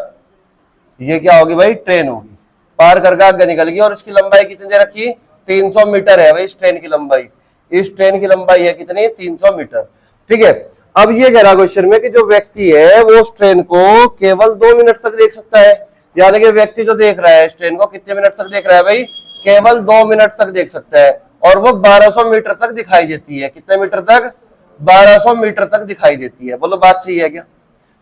ये क्या होगी भाई, ट्रेन होगी। पार करके आगे निकल गई और इसकी लंबाई कितनी दे रखी, 300 मीटर है भाई इस ट्रेन की लंबाई। इस ट्रेन की लंबाई है कितनी, 300 मीटर, ठीक है। अब ये कह रहा क्वेश्चन में कि जो व्यक्ति है वो उस ट्रेन को केवल 2 मिनट तक देख सकता है, यानी कि व्यक्ति जो देख रहा है इस ट्रेन को कितने मिनट तक देख रहा है भाई, केवल 2 मिनट तक देख सकता है, और वो 1200 मीटर तक दिखाई देती है। कितने मीटर तक, 1200 मीटर तक दिखाई देती है। बोलो बात सही है क्या,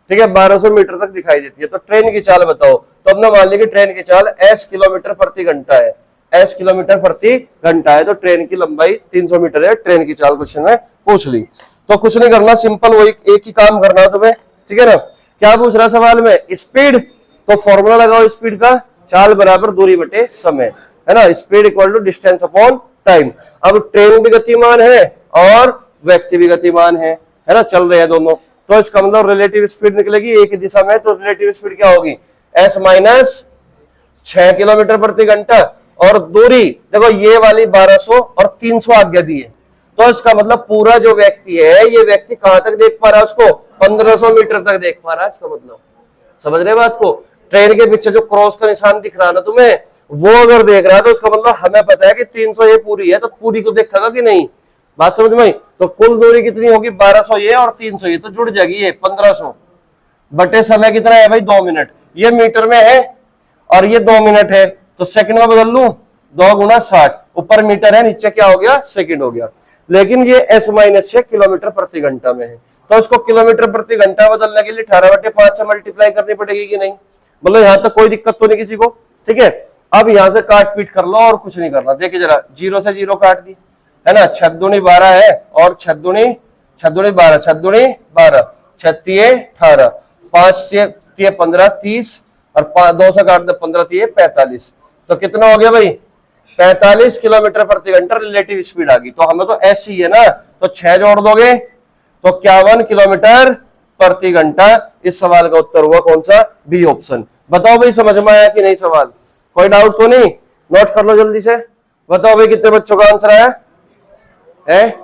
ठीक है, 1200 मीटर तक दिखाई देती है। तो ट्रेन की चाल बताओ, तो हमने मान लिया कि ट्रेन की चाल s किलोमीटर प्रति घंटा है, s किलोमीटर प्रति घंटा है, तो ट्रेन की लंबाई 300 मीटर है। ट्रेन की चाल क्वेश्चन में पूछ ली, तो कुछ नहीं करना, सिंपल वही एक ही काम करना है तुम्हें, ठीक है ना। क्या पूछ रहा सवाल में, स्पीड, तो फॉर्मूला लगाओ स्पीड का, चाल बराबर दूरी बटे समय, है ना, speed equal to distance upon time. अब ट्रेन भी गतिमान है और व्यक्ति भी गतिमान है ना, चल रहे हैं दोनों, तो इसका मतलब रिलेटिव स्पीड निकलेगी एक ही दिशा में, तो रिलेटिव स्पीड क्या होगी, s माइनस 6 किलोमीटर प्रति घंटा, और दूरी देखो ये वाली 1200 और 300 आज्ञा दी है, तो इसका मतलब पूरा जो व्यक्ति है ये व्यक्ति कहां तक देख पा रहा है, उसको 1500 मीटर तक देख पा रहा है। इसका मतलब समझ रहे बात को, ट्रेन के पीछे जो क्रॉस का निशान दिख रहा है ना तुम्हें, वो अगर देख रहा है तो उसका मतलब हमें पता है कि 300 ये पूरी है, तो पूरी को देखेगा कि नहीं, बात समझ में। तो कुल दूरी कितनी होगी, 1200 ये और 300 ये, तो जुड़ जाएगी ये 1500 बटे समय कितना है भाई, 2 मिनट। ये मीटर में है और ये 2 मिनट है, तो सेकंड में बदल लूं, 2 गुना 60, ऊपर मीटर है नीचे क्या हो गया, सेकंड हो गया। लेकिन ये s माइनस 6 किलोमीटर प्रति घंटा में है, तो इसको किलोमीटर प्रति घंटा बदलने के लिए 18/5 से मल्टीप्लाई करनी पड़ेगी कि नहीं, मतलब यहां तक कोई दिक्कत तो नहीं किसी को, ठीक है। अब यहां से काट पीट कर लो और कुछ नहीं करना, देखिए जरा, 0 से 0 काट दी, है ना, 6 दूनी 12 है और 6 दूनी 12, 6 दूनी 12, 6 तिये 18, 5 से 15, 30, और 2 से काट दो 15 तिये 45, तो कितना हो गया भाई, 45 किलोमीटर प्रति घंटा रिलेटिव स्पीड आ गई। तो हमें तो s ही है ना, तो 6 जोड़ दोगे तो 51 किलोमीटर प्रति घंटा। इस सवाल का उत्तर हुआ कौन सा, बी ऑप्शन। बताओ भाई समझ में आया कि नहीं सवाल, कोई डाउट तो नहीं, नोट कर लो जल्दी से। बताओ भाई कितने बच्चों का आंसर आया है,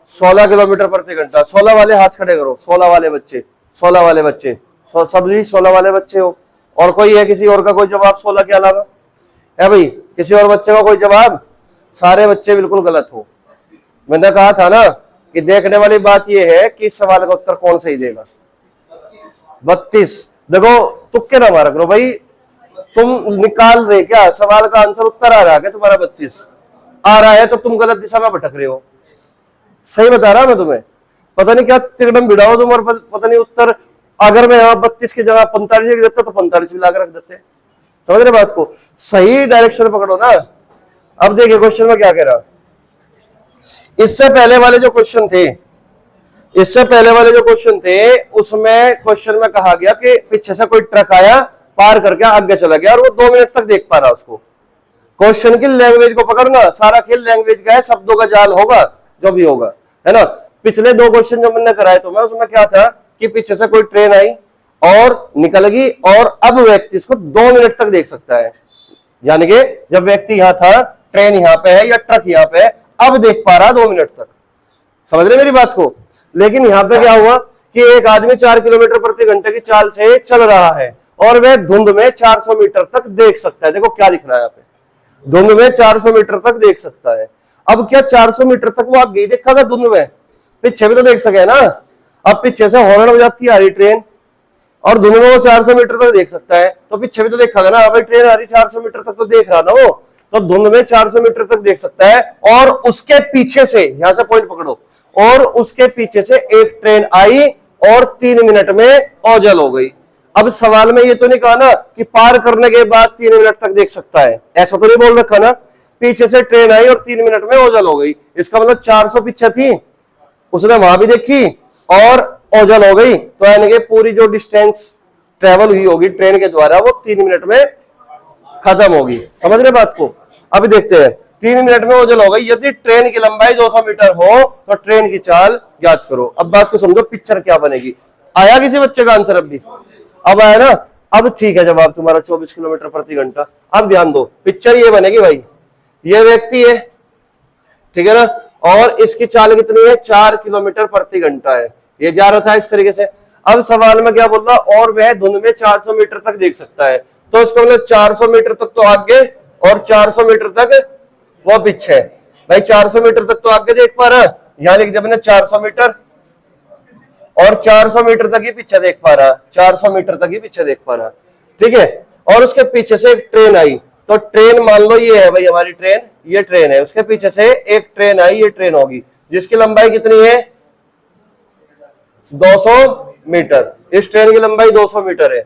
16 किलोमीटर प्रति घंटा। 16 वाले हाथ खड़े करो, 16 वाले बच्चे, 16 वाले बच्चे, सभी 16 वाले बच्चे हो। और कोई है किसी और का कोई जवाब 16 के अलावा, है भाई किसी और बच्चे का कोई जवाब, सारे बच्चे बिल्कुल गलत हो। मैंने कहा था ना कि देखने वाली बात यह है कि इस सवाल का उत्तर कौन सही देगा, 32। देखो तुक्के ना मारा करो भाई, तुम निकाल रहे क्या सवाल का आंसर, उत्तर आ रहा है तुम्हारा 32 आ रहा है, तो तुम गलत दिशा में भटक रहे हो। सही बता रहा मैं तुम्हें, पता नहीं क्या तिकड़म भिड़ाओ तुम, और पता नहीं उत्तर, अगर मैं यहाँ 32 की जगह 45 लिख देता तो 45 भी लाकर रख देते। समझ रहे बात को, सही डायरेक्शन पकड़ो ना। अब देखिए क्वेश्चन में क्या कह रहा, इससे पहले वाले जो क्वेश्चन थे, इससे पहले वाले जो क्वेश्चन थे उसमें क्वेश्चन में कहा गया कि पीछे से कोई ट्रक आया, पार करके आगे चला गया और वो 2 मिनट तक देख पा रहा उसको। क्वेश्चन की लैंग्वेज को पकड़ना, सारा खेल लैंग्वेज का है, शब्दों का जाल होगा जो भी होगा, है ना। पिछले 2 क्वेश्चन जो मैंने कराए तो मैं उसमें क्या था कि पीछे से कोई ट्रेन आई और निकल गई, और अब व्यक्ति इसको 2 मिनट तक देख सकता है, यानी कि जब व्यक्ति यहां था, ट्रेन यहां पे है या ट्रक यहां पे है, अब देख पा रहा 2 मिनट तक। समझ रहे मेरी बात को। लेकिन यहां पे क्या हुआ, कि एक आदमी 4 किलोमीटर प्रति घंटे की चाल से चल रहा है और वह धुंध में 400 मीटर तक देख सकता है। देखो क्या दिख रहा है यहाँ पे, धुंध में 400 मीटर तक देख सकता है। अब क्या 400 मीटर तक वो आगे देखा धुंध में, पीछे भी तो देख सके ना। अब पीछे से हॉर्न बजाती आ रही ट्रेन और धुंध में वो 400 मीटर तक देख सकता है, तो पीछे भी तो देखा ना, भाई ट्रेन आ रही 400 मीटर तक तो देख रहा ना वो, तो धुंध में 400 मीटर तक देख सकता है। और उसके पीछे से, यहां से पॉइंट पकड़ो, और उसके पीछे से एक ट्रेन आई और 3 मिनट में ओझल हो गई। अब सवाल में ये तो नहीं कहा ना कि पार करने के बाद 3 मिनट तक देख सकता है, ऐसा तो नहीं बोल रखा ना। पीछे से ट्रेन आई और 3 मिनट में ओझल हो गई, इसका मतलब 400 पीछे थी, उसने वहां भी देखी और ओझल हो गई, तो यानी कि पूरी जो डिस्टेंस ट्रेवल हुई होगी ट्रेन के द्वारा वो 3 मिनट में खत्म होगी। समझ रहे बात को। अभी देखते हैं, 3 मिनट में ओझल हो गई। यदि ट्रेन की लंबाई 200 मीटर हो तो ट्रेन की चाल ज्ञात करो। अब बात को समझो, पिक्चर क्या बनेगी। आया किसी बच्चे का आंसर? अब आया ना। अब ठीक है, जवाब तुम्हारा 24 किलोमीटर प्रति घंटा। अब ध्यान दो, पिक्चर ये बनेगी भाई, ये व्यक्ति है, ठीक है ना, और इसकी चाल कितनी है? 4 किलोमीटर प्रति घंटा है, ये जा रहा था इस तरीके से। अब सवाल में क्या बोल रहा, और वह धुंध में 400 मीटर तक देख सकता है, तो इसका मतलब 400 मीटर तक तो आगे और 400 मीटर तक वो पीछे है। भाई 400 मीटर तक तो आगे देख पा रहा, यहां लिख दिया मैंने 400 मीटर, और 400 मीटर तक ही पीछे देख पा रहा, 400 मीटर तक ही पीछे देख पा रहा, ठीक है। और उसके पीछे से एक ट्रेन आई, तो ट्रेन मान लो ये है भाई हमारी ट्रेन, ये ट्रेन है, उसके पीछे से एक ट्रेन आई, ये ट्रेन होगी, जिसकी लंबाई कितनी है? 200 मीटर। इस ट्रेन की लंबाई 200 मीटर है,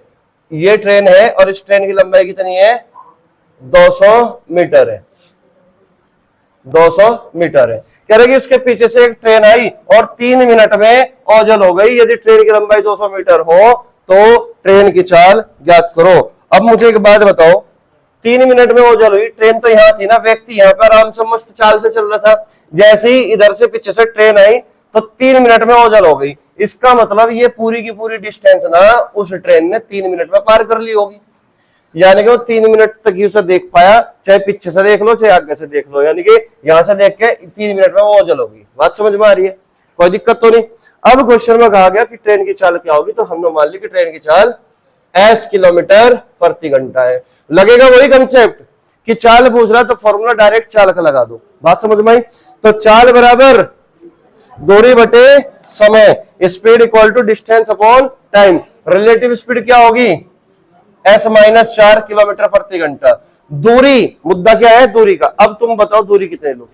ये ट्रेन है, और इस ट्रेन की लंबाई कितनी है? 200 मीटर है, 200 मीटर है। कह रहे कि उसके पीछे से एक ट्रेन आई और 3 मिनट में ओझल हो गई। यदि ट्रेन की लंबाई 200 मीटर हो तो ट्रेन की चाल ज्ञात करो। अब मुझे एक बात बताओ, 3 मिनट में ओझल हुई, ट्रेन तो यहाँ थी ना, व्यक्ति यहाँ पर आराम से मस्त चाल से चल रहा था, जैसे ही इधर से पीछे से ट्रेन आई तो 3 मिनट में ओझल हो गई। इसका मतलब ये पूरी की पूरी डिस्टेंस ना उस ट्रेन ने 3 मिनट में पार कर ली होगी, यानी कि वो 3 मिनट तक ही उसे देख पाया, चाहे पीछे से देख लो चाहे आगे से देख लो, यानी कि यहां से देख के 3 मिनट में वो ओझल होगी। बात समझ में आ रही है? कोई दिक्कत तो नहीं। अब क्वेश्चन में कहा गया कि ट्रेन की चाल क्या होगी, तो हमने मान ली कि ट्रेन की चाल s किलोमीटर प्रति घंटा है। लगेगा वही कंसेप्ट कि चाल पूछ रहा तो फॉर्मूला डायरेक्ट चाल का लगा दो। बात समझ में आई? तो चाल बराबर दूरी बटे समय, speed equal to distance upon time. Relative speed क्या होगी? s माइनस 4 किलोमीटर प्रति घंटा। दूरी, मुद्दा क्या है? दूरी का। अब तुम बताओ दूरी कितने लो?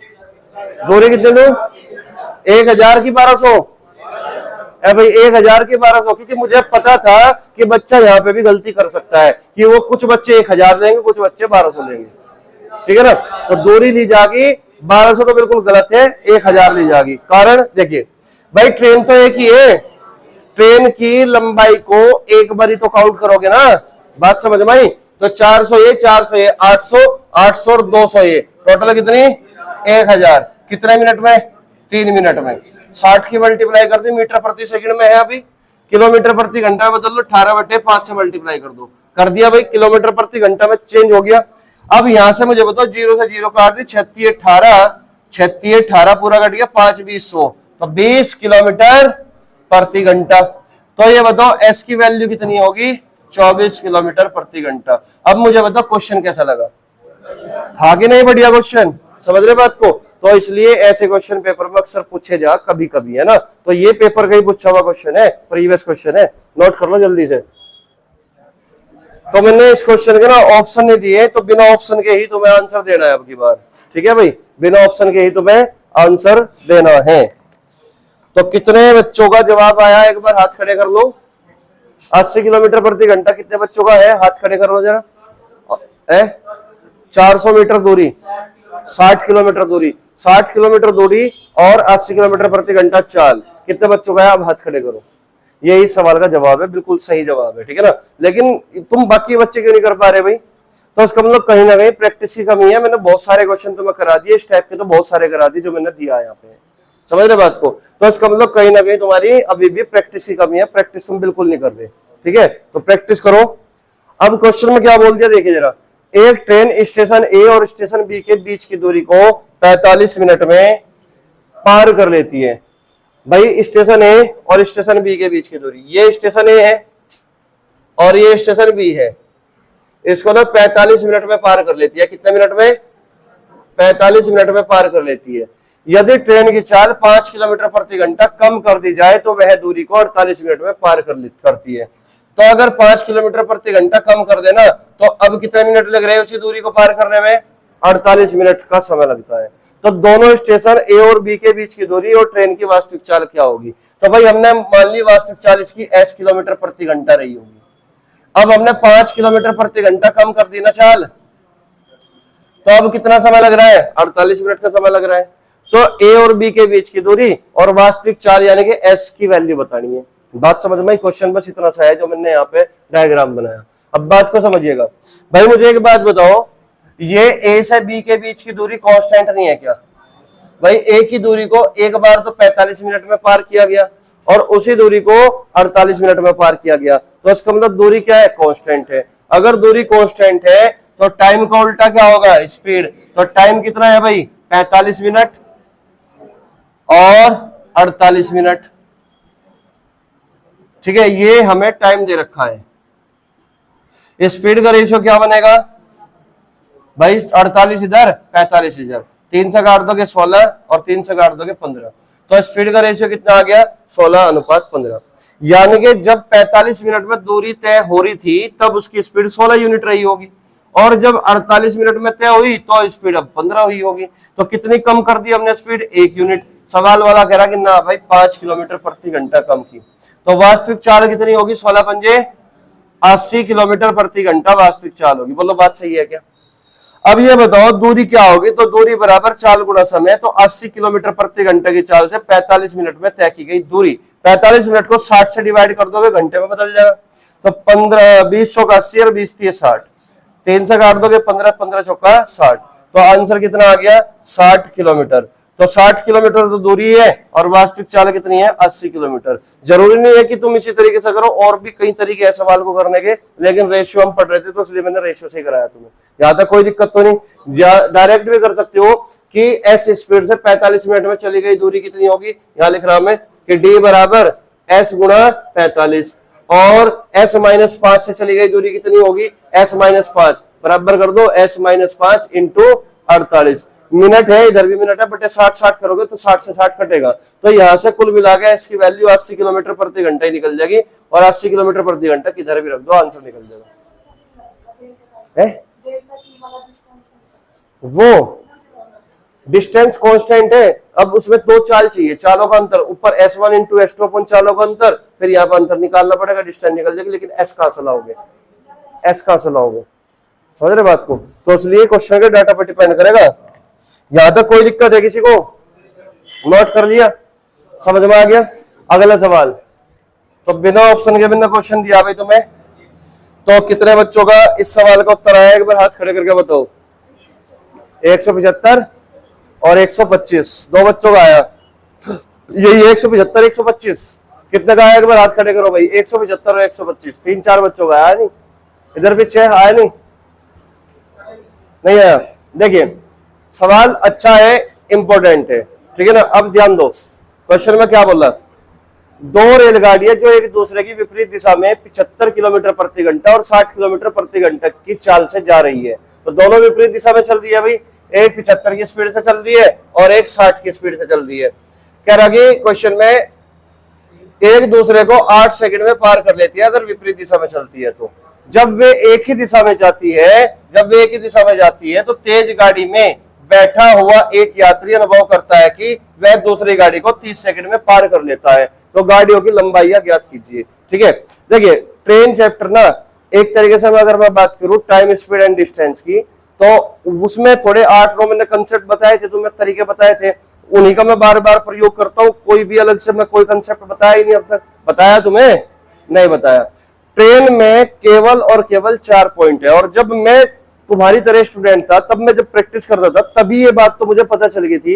दूरी कितने लो? 1000 की 1200 है भाई, 1000 की 1200, क्योंकि मुझे पता था कि बच्चा यहाँ पे भी गलती कर सकता है कि वो कुछ बच्चे 1000 लेंगे, कुछ बच्चे 1200 लेंगे, ठीक है ना। तो दूरी ली जाएगी 1200 तो बिल्कुल गलत है, 1000 ली जाएगी। कारण देखिए भाई, ट्रेन तो एक ही है, ट्रेन की लंबाई को एक बारी तो काउंट करोगे ना। बात समझ में आई? तो 400 ये 400 ये 800 800 और 200 ये टोटल कितनी? 1000। कितने मिनट में? 3 मिनट में। 60 की मल्टीप्लाई कर दी, मीटर प्रति सेकंड में है, अभी किलोमीटर प्रति घंटा बदल लो, 18/5 से मल्टीप्लाई कर दो, कर दिया भाई, किलोमीटर प्रति घंटा में चेंज हो गया। अब यहां से मुझे बताओ, 0 से 0 काट दी, 36 18 पूरा कट गया, 5 20 100, तो 20 किलोमीटर प्रति घंटा। तो ये बताओ s की वैल्यू कितनी होगी? 24 किलोमीटर प्रति घंटा। अब मुझे बताओ क्वेश्चन कैसा लगा, था कि नहीं बढ़िया क्वेश्चन? समझ रहे बात को? तो इसलिए ऐसे क्वेश्चन पेपर में अक्सर पूछे जा कभी कभी, है ना। तो ये पेपर का ही पूछा हुआ क्वेश्चन है, प्रीवियस क्वेश्चन है, नोट कर लो जल्दी से। तो मैंने इस क्वेश्चन के ना ऑप्शन नहीं दिए, तो बिना ऑप्शन के ही तुम्हें आंसर देना है अब की बार, ठीक है भाई, बिना ऑप्शन के ही तुम्हें आंसर देना है। तो कितने बच्चों का जवाब आया, एक बार हाथ खड़े कर लो। 80 किलोमीटर प्रति घंटा कितने बच्चों का है? हाथ खड़े कर लो जरा। 400 मीटर दूरी, 60 किलोमीटर दूरी, 60 किलोमीटर दूरी और 80 किलोमीटर प्रति घंटा चाल, कितने बच्चों का है? आप हाथ खड़े करो। यही सवाल का जवाब है, बिल्कुल सही जवाब है, ठीक है ना। लेकिन तुम बाकी बच्चे क्यों नहीं कर पा रहे भाई? तो इसका मतलब कहीं ना कहीं प्रैक्टिस की कमी है। मैंने बहुत सारे क्वेश्चन तुम्हें करा दिए, इस टाइप के तो बहुत सारे करा दिए जो मैंने दिया यहाँ पे, समझ रहे बात को। तो इसका मतलब कहीं ना कहीं तुम्हारी अभी भी प्रैक्टिस की कमी है, प्रैक्टिस तुम बिल्कुल नहीं कर रहे, ठीक है। तो प्रैक्टिस करो। अब क्वेश्चन में क्या बोल दिया देखिए जरा, एक ट्रेन स्टेशन ए और स्टेशन बी के बीच की दूरी को 45 मिनट में पार कर लेती है। भाई स्टेशन ए और स्टेशन बी के बीच की दूरी, ये स्टेशन ए है और ये स्टेशन बी है, इसको ना 45 मिनट में पार कर लेती है। कितने मिनट में? 45 मिनट में पार कर लेती है। यदि ट्रेन की चाल 5 किलोमीटर प्रति घंटा कम कर दी जाए तो वह दूरी को 48 मिनट में पार करती है। तो अगर 5 किलोमीटर प्रति घंटा कम कर देना तो अब कितने मिनट लग रहे हैं उसी दूरी को पार करने में? 48 मिनट का समय लगता है। तो दोनों स्टेशन ए और बी के बीच की दूरी और ट्रेन की वास्तविक चाल क्या होगी? तो भाई हमने मान ली वास्तविक चाल इसकी s किलोमीटर प्रति घंटा रही होगी। अब हमने 5 किलोमीटर प्रति घंटा कम कर दी ना चाल, तो अब कितना समय लग रहा है? 48 मिनट का समय लग रहा है। तो ए और बी के बीच की दूरी और वास्तविक चाल यानी कि एस की वैल्यू बतानी है। बात समझ में? क्वेश्चन बस इतना सा है जो मैंने यहाँ पे डायग्राम बनाया। अब बात को समझिएगा। भाई मुझे एक बात बताओ, ये ए से बी के बीच की दूरी कांस्टेंट नहीं है क्या? भाई ए की दूरी को एक बार तो 45 मिनट में पार किया गया और उसी दूरी को 48 मिनट में पार किया गया, तो इसका मतलब दूरी क्या है? कांस्टेंट है। अगर दूरी कांस्टेंट है तो टाइम का उल्टा क्या होगा? स्पीड। तो टाइम कितना है भाई? 45 मिनट और 48 मिनट। ठीक है, ये हमें टाइम दे रखा है। स्पीड का रेशियो क्या बनेगा भाई? 48 इधर 45 इधर, 3 से काट दोगे 16 और 3 से काट दोगे 15, तो स्पीड का रेशियो कितना आ गया? 16:15। यानी कि जब 45 मिनट में दूरी तय हो रही थी तब उसकी स्पीड 16 यूनिट रही होगी और जब 48 मिनट में तय हुई तो स्पीड अब 15 हुई होगी। तो कितनी कम कर दी हमने स्पीड? 1 यूनिट। सवाल वाला कह रहा कि ना भाई 5 किलोमीटर प्रति घंटा कम की, तो वास्तविक चाल कितनी होगी? 16 पंजे 80 किलोमीटर प्रति घंटा वास्तविक चाल होगी। बोलो बात सही है क्या? अब ये बताओ दूरी क्या होगी? तो दूरी बराबर चाल गुणा समय। तो 80 किलोमीटर प्रति घंटे की चाल से 45 मिनट में तय की गई दूरी, 45 मिनट को 60 से डिवाइड कर दोगे घंटे में बदल जाएगा। तो 15 20 चौका 80 और 20 30 60, 3 से काट दोगे 15, 15 चौका 60, तो आंसर कितना आ गया? 60 किलोमीटर। तो 60 किलोमीटर तो दूरी है और वास्तविक चाल कितनी है? 80 किलोमीटर। जरूरी नहीं है कि तुम इसी तरीके से करो, और भी कई तरीके हैं सवाल को करने के, लेकिन रेशियो हम पढ़ रहे थे तो इसलिए मैंने रेशियो से कराया तुम्हें। यहाँ तक कोई दिक्कत तो नहीं। डायरेक्ट भी कर सकते हो कि एस स्पीड से 45 मिनट में चली गई दूरी कितनी होगी? यहाँ लिख रहा हूं मैं कि डी बराबर एस गुणा 45 और एस माइनस 5 से चली गई दूरी कितनी होगी? एस माइनस 5 बराबर कर दो एस माइनस 5 इंटू 48। मिनट है, इधर भी मिनट है, बटे 60 करोगे तो 60 से 60 कटेगा, तो यहाँ से कुल मिला के इसकी वैल्यू 80 किलोमीटर प्रति घंटा ही निकल जाएगी और 80 किलोमीटर प्रति घंटा किधर भी रख दो आंसर निकल जाएगा। है वो डिस्टेंस कांस्टेंट है। अब उसमें 2 चाल चाहिए, चालों का अंतर, ऊपर S1 इंटू S2 अपन चालों का अंतर, फिर यहाँ पर अंतर निकालना पड़ेगा, डिस्टेंस निकल जाएगी, लेकिन S कहां से लाओगे? S कहां से लाओगे? समझ रहे बात को? तो इसलिए क्वेश्चन के डाटा पर डिपेंड करेगा। यहां तक कोई दिक्कत है किसी को? नोट कर लिया? समझ में आ गया? अगला सवाल। तो बिना ऑप्शन के बिना क्वेश्चन दिया भाई तुम्हें, तो कितने बच्चों का इस सवाल का उत्तर आया? एक बार हाथ खड़े करके बताओ। 175 और 125, 2 बच्चों का आया। यही 175 125 कितने का आया? एक बार हाथ खड़े करो भाई। 175 और 125, 3-4 बच्चों का आया नहीं? इधर पीछे आया नहीं? नहीं आया? देखिए सवाल अच्छा है, इंपॉर्टेंट है, ठीक है ना। अब ध्यान दो, क्वेश्चन में क्या बोला? 2 रेलगाड़ियां जो एक दूसरे की विपरीत दिशा में 75 किलोमीटर प्रति घंटा और 60 किलोमीटर प्रति घंटा की चाल से जा रही है। तो दोनों विपरीत दिशा में चल रही है भाई, एक 75 की स्पीड से चल रही है और एक 60 की स्पीड से चल रही है। कह रहा कि क्वेश्चन में एक दूसरे को 8 सेकंड में पार कर लेती है अगर विपरीत दिशा में चलती है। तो जब वे एक ही दिशा में जाती है, तो तेज गाड़ी में बैठा हुआ एक यात्री अनुभव करता है कि वह दूसरी गाड़ी को 30 सेकंड में पार कर लेता है। तो गाड़ियों की लंबाइयां ज्ञात कीजिए। ठीक है, देखिए ट्रेन चैप्टर ना, एक तरीके से अगर मैं बात करूं टाइम, स्पीड एंड डिस्टेंस की, तो उसमें थोड़े 8-9 मैंने कंसेप्ट बताए थे, तुम्हें तरीके बताए थे, उन्हीं का मैं बार बार प्रयोग करता हूं। कोई भी अलग से मैं कोई कंसेप्ट बताया ही नहीं अब तक। बताया तुम्हें? नहीं बताया। ट्रेन में केवल और केवल 4 पॉइंट है, और जब मैं तुम्हारी तरह स्टूडेंट था, तब मैं जब प्रैक्टिस करता था, तभी ये बात तो मुझे पता चल गई थी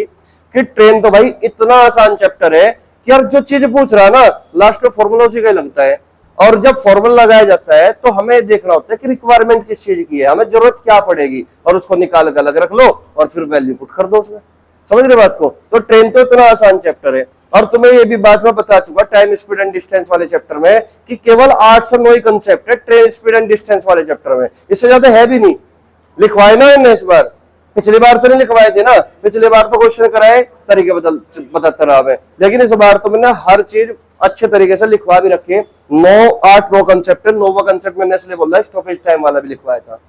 कि ट्रेन तो भाई इतना आसान चैप्टर है कि यार जो चीज पूछ रहा है ना, लास्ट में फॉर्मूला उसी का लगता है, और जब फॉर्मूला लगाया जाता है तो हमें देखना होता है कि रिक्वायरमेंट किस चीज की है, हमें जरूरत क्या पड़ेगी, और उसको निकाल कर अलग रख लो और फिर वैल्यू पुट कर दो उसमें। समझ रहे बात को? तो ट्रेन तो इतना आसान चैप्टर है। और तुम्हें ये भी बात मैं बता चुका टाइम स्पीड एंड डिस्टेंस वाले चैप्टर में कि केवल 8 से 9 कंसेप्ट है ट्रेन स्पीड एंड डिस्टेंस वाले चैप्टर में, इससे ज्यादा है भी नहीं। लिखवाए ना इन्हें इस बार, पिछली बार तो नहीं लिखवाए थे ना, पिछली बार तो क्वेश्चन कराए तरीके बताता रहा मैं, लेकिन इस बार तो मैंने हर चीज अच्छे तरीके से लिखवा भी रखे। 9 कंसेप्ट है, 9वां कंसेप्ट मैंने इसलिए बोला स्टॉपेज टाइम वाला भी लिखवाया था।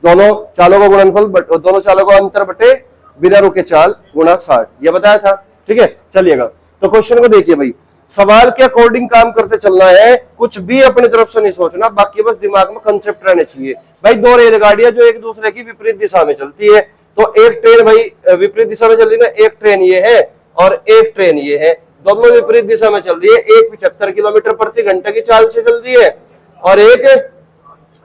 दोनों चालों का गुणनफल दोनों चालों का अंतर बटे बिना रुके चाल गुणा 60, ये बताया था। ठीक है, चलिएगा तो क्वेश्चन को देखिए भाई, सवाल के अकॉर्डिंग काम करते चलना है, कुछ भी अपनी तरफ से नहीं सोचना, बाकी बस दिमाग में कंसेप्ट रहने चाहिए। भाई दो रेलगाड़ियां जो एक दूसरे की विपरीत दिशा में चलती है, तो एक ट्रेन भाई विपरीत दिशा में चल रही है, एक ट्रेन ये है और एक ट्रेन ये है, दोनों विपरीत दिशा में चल रही है। एक 75 किलोमीटर प्रति घंटे की चाल से चल रही है और एक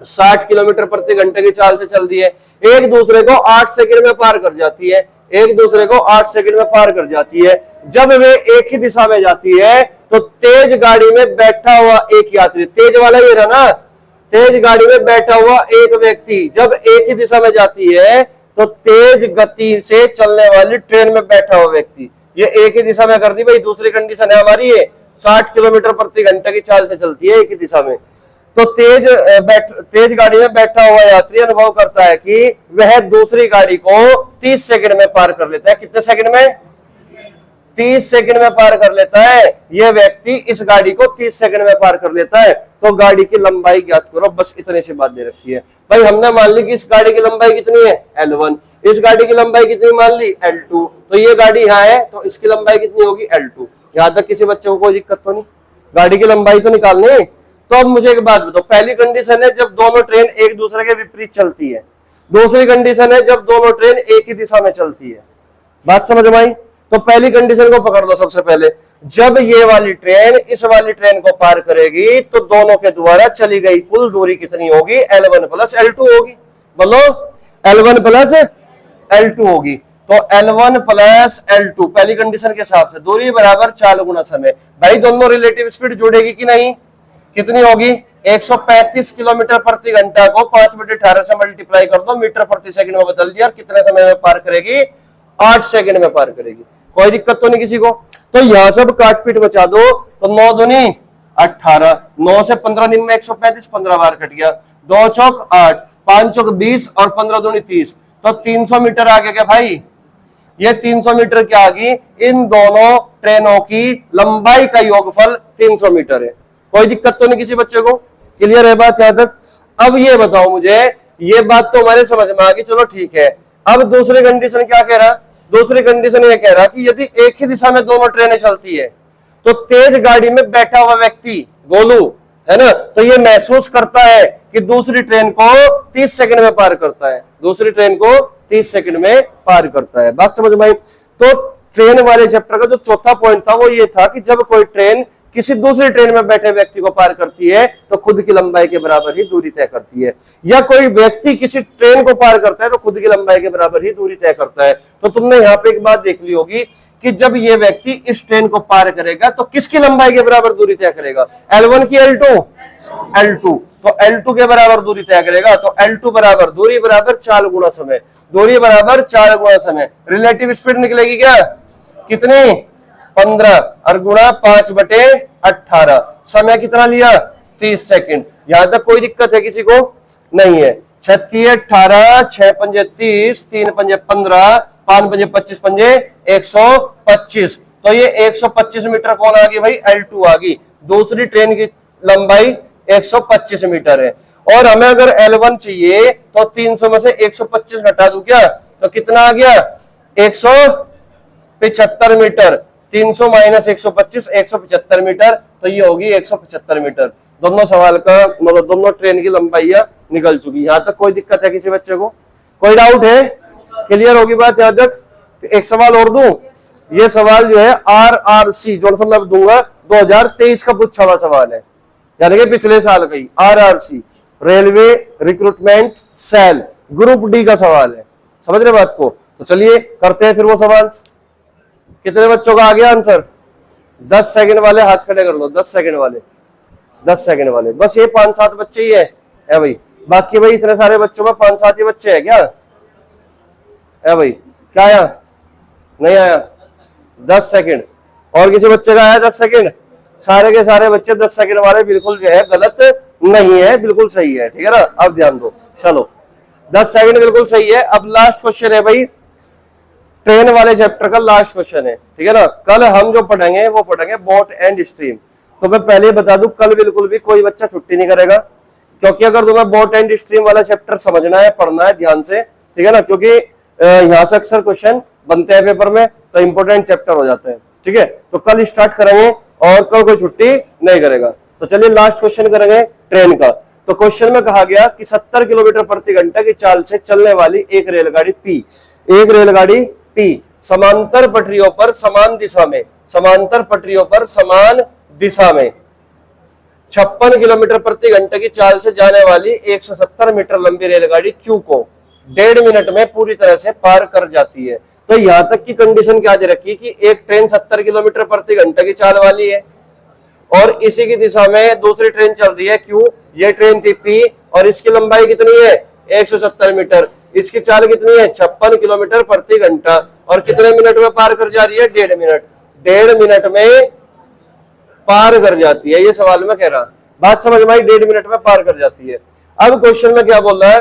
60 किलोमीटर प्रति घंटे की चाल से चल रही है। एक दूसरे को 8 सेकंड में पार कर जाती है, एक दूसरे को 8 सेकंड में पार कर जाती है। जब वे एक ही दिशा में जाती है तो तेज गाड़ी में बैठा हुआ एक यात्री, तेज वाला ये रहा ना, तेज गाड़ी में बैठा हुआ एक व्यक्ति जब एक ही दिशा में जाती है तो तेज गति से चलने वाली ट्रेन में बैठा हुआ व्यक्ति, ये एक ही दिशा में कर दी भाई। दूसरी कंडीशन है हमारी ये 60 किलोमीटर प्रति घंटे की चाल से चलती है एक ही दिशा में, तो तेज गाड़ी में बैठा हुआ यात्री अनुभव करता है कि वह दूसरी गाड़ी को 30 सेकंड में पार कर लेता है। कितने सेकंड में? 30 सेकंड में पार कर लेता है। यह व्यक्ति इस गाड़ी को 30 सेकंड में पार कर लेता है, तो गाड़ी की लंबाई ज्ञात करो। बस इतने से बात दे रखी है भाई। हमने मान ली कि इस गाड़ी की लंबाई कितनी है L1, इस गाड़ी की लंबाई कितनी मान ली L2, तो ये गाड़ी यहाँ है तो इसकी लंबाई कितनी होगी L2। यहां तक किसी बच्चे को कोई दिक्कत तो नहीं, गाड़ी की लंबाई तो निकालनी। तो अब मुझे एक बात बताओ, पहली कंडीशन है जब दोनों ट्रेन एक दूसरे के विपरीत चलती है, दूसरी कंडीशन है जब दोनों ट्रेन एक ही दिशा में चलती है। बात समझ में आई? तो पहली कंडीशन को पकड़ लो सबसे पहले, जब ये वाली ट्रेन इस वाली ट्रेन को पार करेगी तो दोनों के द्वारा चली गई कुल दूरी कितनी होगी? L1 प्लस L2 होगी। बोलो, L1 प्लस L2 होगी। तो L1 प्लस L2 पहली कंडीशन के हिसाब से दूरी बराबर 4 गुना समय। भाई दोनों रिलेटिव स्पीड जुड़ेगी कि नहीं? कितनी होगी? 135 किलोमीटर प्रति घंटा को 5/18 से मल्टीप्लाई कर दो, मीटर प्रति सेकंड में बदल दिया, कितने समय में पार करेगी? 8 सेकंड में पार करेगी। कोई दिक्कत तो नहीं किसी को? तो यहां सब काट पीट बचा दो, तो 9 दूनी 18, 9 से 15 दिन में 135, 15 बार कट गया, 2 चौक 8, 5 चौक 20 और 15 दूनी 30, तो 300 मीटर आ गया भाई। ये 300 मीटर क्या आ गई? इन दोनों ट्रेनों की लंबाई का योगफल 300 मीटर है। कोई दिक्कत तो नहीं किसी बच्चे को? क्लियर है बात यहां तक? अब ये बताओ मुझे, ये बात तो हमारे समझ में आ गई, चलो ठीक है। अब दूसरी कंडीशन क्या कह रहा? दूसरी कंडीशन ये कह रहा कि यदि एक ही दिशा में दोनों ट्रेनें चलती है तो तेज गाड़ी में बैठा हुआ व्यक्ति गोलू है ना, तो ये महसूस करता है कि दूसरी ट्रेन को 30 सेकंड में पार करता है, दूसरी ट्रेन को 30 सेकंड में पार करता है। बात समझ में आई? तो ट्रेन वाले चैप्टर का जो चौथा पॉइंट था वो ये था कि जब कोई ट्रेन किसी दूसरी ट्रेन में बैठे व्यक्ति को पार करती है तो खुद की लंबाई के बराबर ही दूरी तय करती है, या कोई व्यक्ति किसी ट्रेन को पार करता है तो खुद की लंबाई के बराबर ही दूरी तय करता है। तो तुमने यहाँ पे एक बात देख ली होगी कि जब ये व्यक्ति इस ट्रेन को पार करेगा तो किसकी लंबाई के बराबर दूरी तय करेगा? L1 की L2? L2, तो L2 के बराबर दूरी तय करेगा। तो L2 बराबर दूरी बराबर 4 गुना समय, दूरी बराबर 4 गुना समय। रिलेटिव स्पीड निकलेगी क्या? कितनी? 15 और गुणा 5/18, समय कितना लिया? 30 सेकंड। यहां तक कोई दिक्कत है किसी को? नहीं है। 36 18, 6 पंजे 30, 3 पंजे 15, 5 पंजे 25 पंजे 125, तो ये 125 मीटर कौन आ गई भाई? L2 आ गई। दूसरी ट्रेन की लंबाई 125 मीटर है, और हमें अगर L1 चाहिए तो 300 में से 125 घटा दूं क्या, तो कितना आ गया? 175 मीटर। 300 माइनस 125, 175 मीटर, तो ये होगी 175 मीटर। दोनों सवाल का मतलब दोनों ट्रेन की लंबाइयां निकल चुकी। यहां तक कोई दिक्कत है किसी बच्चे को? कोई डाउट है? क्लियर होगी बात यहां तक? एक सवाल और दूं? ये सवाल जो है RRC जो सा मैं दूंगा 2023 का पूछा हुआ सवाल है, यानी कि पिछले साल का ही। RRC railway recruitment cell group D का सवाल है। समझ रहे बात को? तो चलिए करते हैं फिर वो सवाल। कितने बच्चों का आ गया आंसर? 10 सेकंड वाले हाथ खड़े कर लो, 10 सेकंड वाले, 10 सेकंड वाले। बस ये 5-7 बच्चे ही है भाई, बाकी भाई इतने सारे बच्चों में 5-7 ही बच्चे हैं क्या? है भाई क्या? नहीं आया? 10 सेकंड। और किसी बच्चे का आया 10 सेकंड? सारे के सारे बच्चे 10 सेकंड वाले बिल्कुल जो है गलत नहीं है, बिल्कुल सही है, ठीक है ना। अब ध्यान दो, चलो 10 सेकंड बिल्कुल सही है। अब लास्ट क्वेश्चन है भाई, ट्रेन वाले चैप्टर का लास्ट क्वेश्चन है, ठीक है ना। कल हम जो पढ़ेंगे वो पढ़ेंगे बोट एंड स्ट्रीम। तो मैं पहले बता दूं, कल बिल्कुल भी कोई बच्चा छुट्टी नहीं करेगा, क्योंकि अगर तुम्हें बोट एंड स्ट्रीम वाला चैप्टर समझना है, पढ़ना है ध्यान से, ठीक है ना, क्योंकि यहां से अक्सर क्वेश्चन बनते हैं पेपर में, तो इंपोर्टेंट चैप्टर हो जाते हैं, ठीक है। तो कल स्टार्ट करेंगे और कल कोई छुट्टी नहीं करेगा। तो चलिए लास्ट क्वेश्चन करेंगे ट्रेन का। तो क्वेश्चन में कहा गया कि 70 किलोमीटर प्रति घंटा की चाल से चलने वाली एक रेलगाड़ी पी समांतर पटरियों पर समान दिशा में 56 किलोमीटर प्रति घंटे की चाल से जाने वाली 170 मीटर लंबी रेलगाड़ी क्यू को 1.5 मिनट में पूरी तरह से पार कर जाती है। तो यहां तक की कंडीशन क्या दे रखी कि एक ट्रेन 70 किलोमीटर प्रति घंटे की चाल वाली है और इसी की दिशा में दूसरी ट्रेन चल रही है क्यू। ये ट्रेन थी पी और इसकी लंबाई कितनी है? 170 मीटर। इसकी चाल कितनी है? 56 किलोमीटर प्रति घंटा। और कितने मिनट में पार कर जा रही है? 1.5 मिनट। 1.5 मिनट में पार कर जाती है, ये सवाल में कह रहा। बात समझ में आई? 1.5 मिनट में पार कर जाती है। अब क्वेश्चन में क्या बोल रहा है?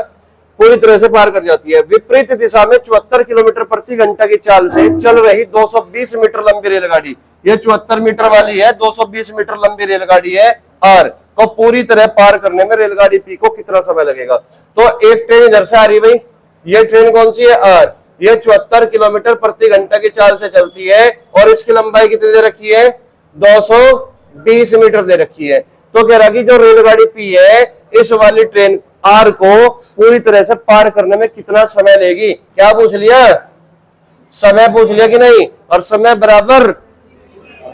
पूरी तरह से पार कर जाती है। विपरीत दिशा में 74 किलोमीटर प्रति घंटा की चाल से चल रही 220 मीटर लंबी रेलगाड़ी, ये 74 मीटर वाली है, 220 मीटर लंबी रेलगाड़ी है आर, तो पूरी तरह पार करने में रेलगाड़ी पी को कितना समय लगेगा? तो एक ट्रेन इधर से आ रही भाई, ये ट्रेन कौन सी है? आर। ये 74 किलोमीटर प्रति घंटा की चाल से चलती है और इसकी लंबाई कितनी दे रखी है? 220 मीटर दे रखी है। तो कह रहा कि जो रेलगाड़ी पी है, इस वाली ट्रेन आर को पूरी तरह से पार करने में कितना समय लेगी? क्या पूछ लिया? समय पूछ लिया कि नहीं? और समय बराबर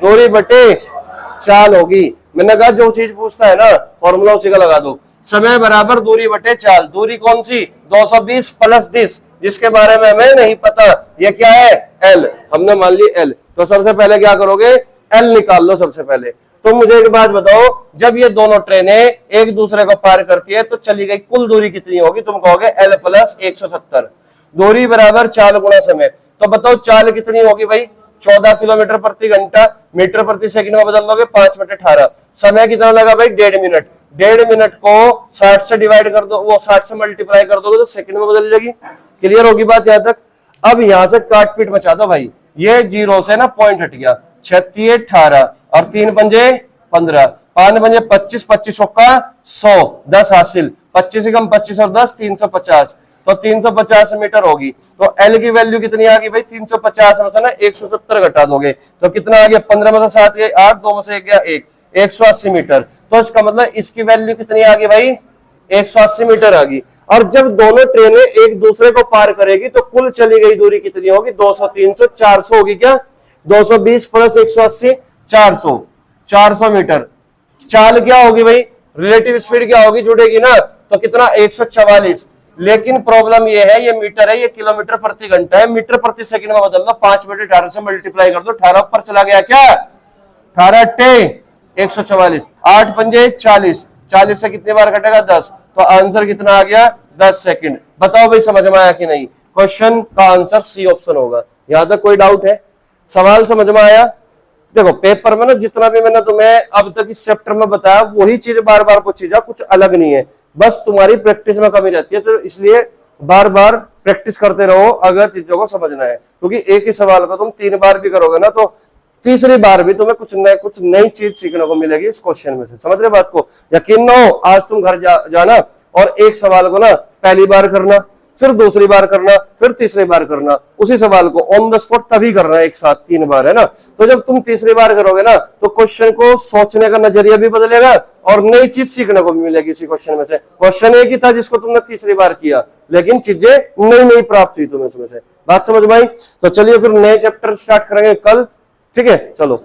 दूरी बटे चाल होगी। मैंने कहा जो चीज पूछता है ना, फॉर्मूला उसी का लगा दो। समय बराबर दूरी बटे चाल। दूरी कौन सी? 220 प्लस 10, जिसके बारे में हमें नहीं पता। ये क्या है? एल। हमने मान ली एल। तो सबसे पहले क्या करोगे? एल निकाल लो सबसे पहले। तो मुझे एक बात बताओ, जब ये दोनों ट्रेनें एक दूसरे को पार करती है तो चली गई कुल दूरी कितनी होगी? तुम कहोगे एल प्लस 170। दूरी बराबर चाल गुणा समय। तो बताओ चाल कितनी होगी भाई? 14 किलोमीटर प्रति घंटा। मीटर प्रति सेकंड में बदल दोगे 5/18। समय कितना लगा भाई? 1.5 मिनट। 1.5 मिनट को 60 से डिवाइड कर दो, वो 60 से मल्टीप्लाई कर दोगे तो सेकंड में बदल जाएगी। क्लियर होगी बात यहां तक? अब यहां से काट पीट मचा दो भाई। ये जीरो से ना पॉइंट हट गया। 36 18 और 3 पंजे 15, 5 पंजे 25, 25 का 100, 10 हासिल। 25 से कम 25 और 10 350, तो 350 मीटर होगी। तो एल की वैल्यू कितनी आ गई भाई? 350 में से ना 170 घटा दोगे तो कितना आ गया? 15 में से 7 गए 8, 2 में से 1 गया 1, 180 मीटर। तो इसका मतलब इसकी वैल्यू कितनी आ गई भाई? 180 मीटर आ गई। और जब दोनों ट्रेनें एक दूसरे को पार करेगी तो कुल चली गई दूरी कितनी होगी? 200, 300, 400 होगी क्या? 220 प्लस 180 400 मीटर। चाल क्या होगी भाई? रिलेटिव स्पीड क्या होगी? जुड़ेगी ना, तो कितना? 144। लेकिन प्रॉब्लम ये है, ये मीटर है, ये किलोमीटर प्रति घंटा है। मीटर प्रति सेकंड में बदल दो, 5/18 से मल्टीप्लाई कर दो। 18 ऊपर चला गया क्या? 18 अट्टे 144, 8 पंजे 40, 40 से कितनी बार कटेगा? 10। तो आंसर कितना आ गया? 10 सेकंड। बताओ भाई समझ में आया कि नहीं? क्वेश्चन का आंसर सी ऑप्शन होगा। यहां तक कोई डाउट है? सवाल समझ में आया? देखो पेपर में ना जितना भी मैंने तुम्हें अब तक इस चैप्टर में बताया वही चीज बार बार पूछी जा, कुछ अलग नहीं है। बस तुम्हारी प्रैक्टिस में कमी रहती है, तो इसलिए बार बार प्रैक्टिस करते रहो अगर चीजों को समझना है। क्योंकि एक ही सवाल को तुम 3 बार भी करोगे ना तो तीसरी बार भी तुम्हें कुछ नई चीज सीखने को मिलेगी इस क्वेश्चन में से। समझ रहे बात को? यकीन ना हो, आज तुम घर जाना और एक सवाल को ना पहली बार करना, फिर दूसरी बार करना, फिर तीसरी बार करना। उसी सवाल को ऑन द स्पॉट तभी करना है एक साथ 3 बार, है ना। तो जब तुम तीसरी बार करोगे ना तो क्वेश्चन को सोचने का नजरिया भी बदलेगा और नई चीज सीखने को भी मिलेगी इसी क्वेश्चन में से। क्वेश्चन एक ही था जिसको तुमने तीसरी बार किया, लेकिन चीजें नई नई प्राप्त हुई तुम्हें इसमें से। बात समझ में आई? तो चलिए फिर नए चैप्टर स्टार्ट करेंगे कल, ठीक है? चलो।